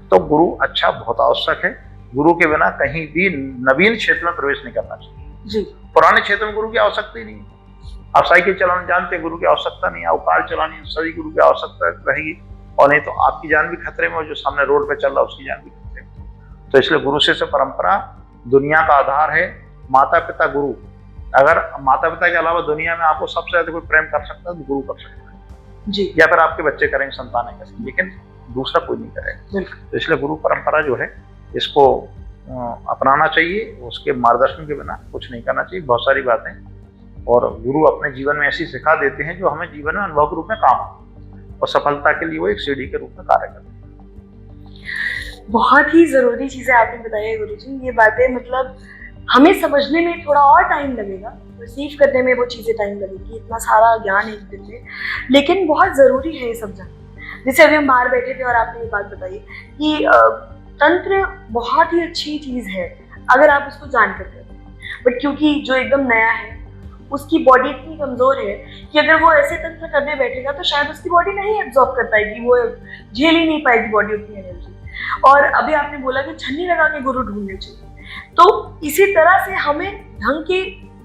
Speaker 2: तो गुरु अच्छा बहुत आवश्यक है। गुरु के बिना कहीं भी नवीन क्षेत्र में प्रवेश नहीं करना चाहिए जी। पुराने क्षेत्र में गुरु की आवश्यकता ही नहीं। आप साइकिल चलाना जानते हैं, गुरु की आवश्यकता नहीं। आप कार चलानी, सभी गुरु की आवश्यकता रहेगी। और नहीं तो आपकी जान भी खतरे में, और जो सामने रोड पे चल रहा है उसकी जान भी खतरे में। तो इसलिए गुरु शिष्य परंपरा दुनिया का आधार है। माता पिता गुरु, अगर माता पिता के अलावा दुनिया में आपको सबसे ज्यादा कोई प्रेम कर सकता है तो गुरु कर सकता है जी। या फिर आपके बच्चे करेंगे, संतानें करेंगे, लेकिन दूसरा कोई नहीं करेगा। तो इसलिए गुरु परंपरा जो है इसको अपनाना चाहिए। उसके मार्गदर्शन के बिना कुछ नहीं करना चाहिए। बहुत सारी बातें और गुरु अपने जीवन में ऐसी सिखा देते हैं जो हमें जीवन में अनुभव के रूप में काम आए और सफलता के लिए वो एक सीढ़ी के रूप में कार्य करते हैं।
Speaker 1: बहुत ही जरूरी चीजें आपने बताई है गुरुजी। ये बातें मतलब हमें समझने में थोड़ा और टाइम लगेगा, रिसीव करने में वो चीजें टाइम लगेगी, इतना सारा ज्ञान एक दिन में, लेकिन बहुत जरूरी है ये सब जानना। जैसे अभी हम बाहर बैठे थे और आपने ये बात बताई कि तंत्र बहुत ही अच्छी चीज है अगर आप उसको जान कर करते हैं, बट क्योंकि जो एकदम नया है उसकी बॉडी इतनी कमजोर है कि अगर वो ऐसे तंत्र करने बैठेगा तो शायद उसकी बॉडी नहीं एब्जॉर्ब कर पाएगी, वो झेल ही नहीं पाएगी बॉडी उतनी एनर्जी। और अभी आपने बोला कि छन्नी लगा के गुरु ढूंढने चाहिए, तो इसी तरह से हमें ढंग के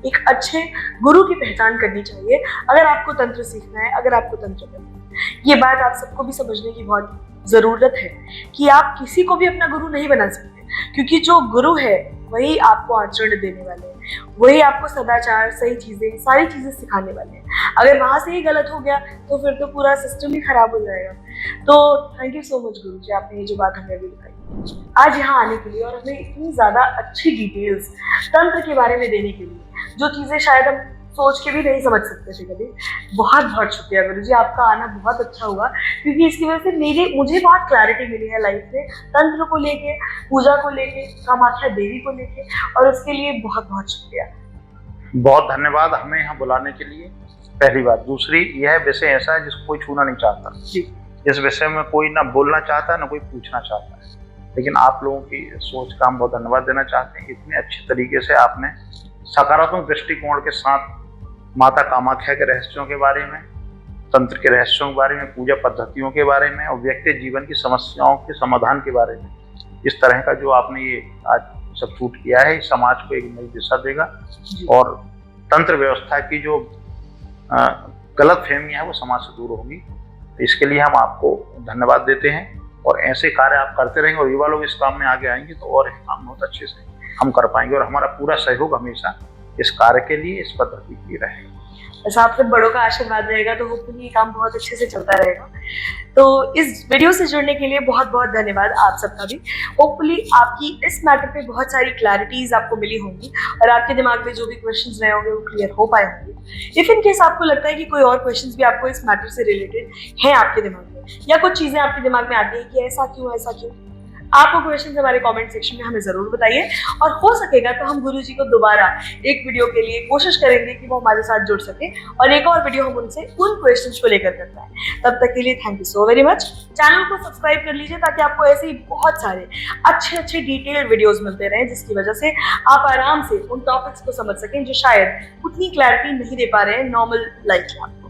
Speaker 1: एक अच्छे गुरु की पहचान करनी चाहिए अगर आपको तंत्र सीखना है, अगर आपको तंत्र करना है। ये बात आप सबको भी समझने की बहुत जरूरत है कि आप किसी को भी अपना गुरु नहीं बना सकते, क्योंकि जो गुरु है वही आपको आचरण देने वाले हैं, वही आपको सदाचार, सही चीजें, सारी चीजें सिखाने वाले हैं। अगर वहां से ही गलत हो गया तो फिर तो पूरा सिस्टम ही खराब हो जाएगा। तो थैंक यू सो मच गुरु जी, आपने ये जो बात हमें अभी बताई आज यहाँ आने के लिए, और हमें इतनी ज्यादा अच्छी डिटेल्स तंत्र के बारे में देने के लिए, जो चीजें शायद हम सोच के भी नहीं समझ सकते थे कभी। बहुत बहुत शुक्रिया गुरु जी, आपका आना बहुत अच्छा हुआ, क्योंकि इसकी वजह से मुझे बहुत क्लैरिटी मिली है लाइफ में, तंत्र को लेके, पूजा को लेके, कामाख्या देवी को लेके, और उसके लिए बहुत बहुत शुक्रिया।
Speaker 2: बहुत धन्यवाद हमें यहाँ बुलाने के लिए, पहली बात। दूसरी, यह विषय ऐसा है जिसको कोई छूना नहीं चाहता
Speaker 1: जी।
Speaker 2: इस विषय में कोई ना बोलना चाहता ना कोई पूछना चाहता है, लेकिन आप लोगों की सोच का हम बहुत धन्यवाद देना चाहते हैं। इतने अच्छे तरीके से आपने सकारात्मक दृष्टिकोण के साथ माता कामाख्या के रहस्यों के बारे में, तंत्र के रहस्यों के बारे में, पूजा पद्धतियों के बारे में और व्यक्ति जीवन की समस्याओं के समाधान के बारे में, इस तरह का जो आपने ये आज सब शूट किया है, समाज को एक नई दिशा देगा और तंत्र व्यवस्था की जो गलत फहमियां है वो समाज से दूर होगी। इसके लिए हम आपको धन्यवाद देते हैं, और ऐसे कार्य आप करते रहेंगे और युवा लोग इस काम में आगे आएंगे तो और काम बहुत अच्छे से हम कर पाएंगे, और हमारा पूरा सहयोग हमेशा इस कार्य के लिए, इस पद्धति के लिए रहेगा।
Speaker 1: बस आपसे बड़ों का आशीर्वाद रहेगा तो होपफुली ये काम बहुत अच्छे से चलता रहेगा। तो इस वीडियो से जुड़ने के लिए बहुत बहुत धन्यवाद आप सबका भी। होपफुली आपकी इस मैटर पे बहुत सारी क्लैरिटीज आपको मिली होंगी, और आपके दिमाग में जो भी क्वेश्चंस रहे होंगे वो क्लियर हो पाए होंगे। इफ इन केस आपको लगता है कि कोई और क्वेश्चंस भी आपको इस मैटर से रिलेटेड है आपके दिमाग में, या कुछ चीजें आपके दिमाग में आती है कि ऐसा क्यों, आप वो क्वेश्चन हमारे कमेंट सेक्शन में हमें जरूर बताइए, और हो सकेगा तो हम गुरुजी को दोबारा एक वीडियो के लिए कोशिश करेंगे कि वो हमारे साथ जुड़ सके, और एक और वीडियो हम उनसे उन क्वेश्चंस को लेकर करते हैं। तब तक के लिए thank you so very much. Channel को सब्सक्राइब कर लीजिए ताकि आपको ऐसे ही बहुत सारे अच्छे डिटेल्ड वीडियोस मिलते रहें, जिसकी वजह से आप आराम से उन टॉपिक्स को समझ सकें जो शायद उतनी क्लैरिटी नहीं दे पा रहे हैं नॉर्मल लाइफ में।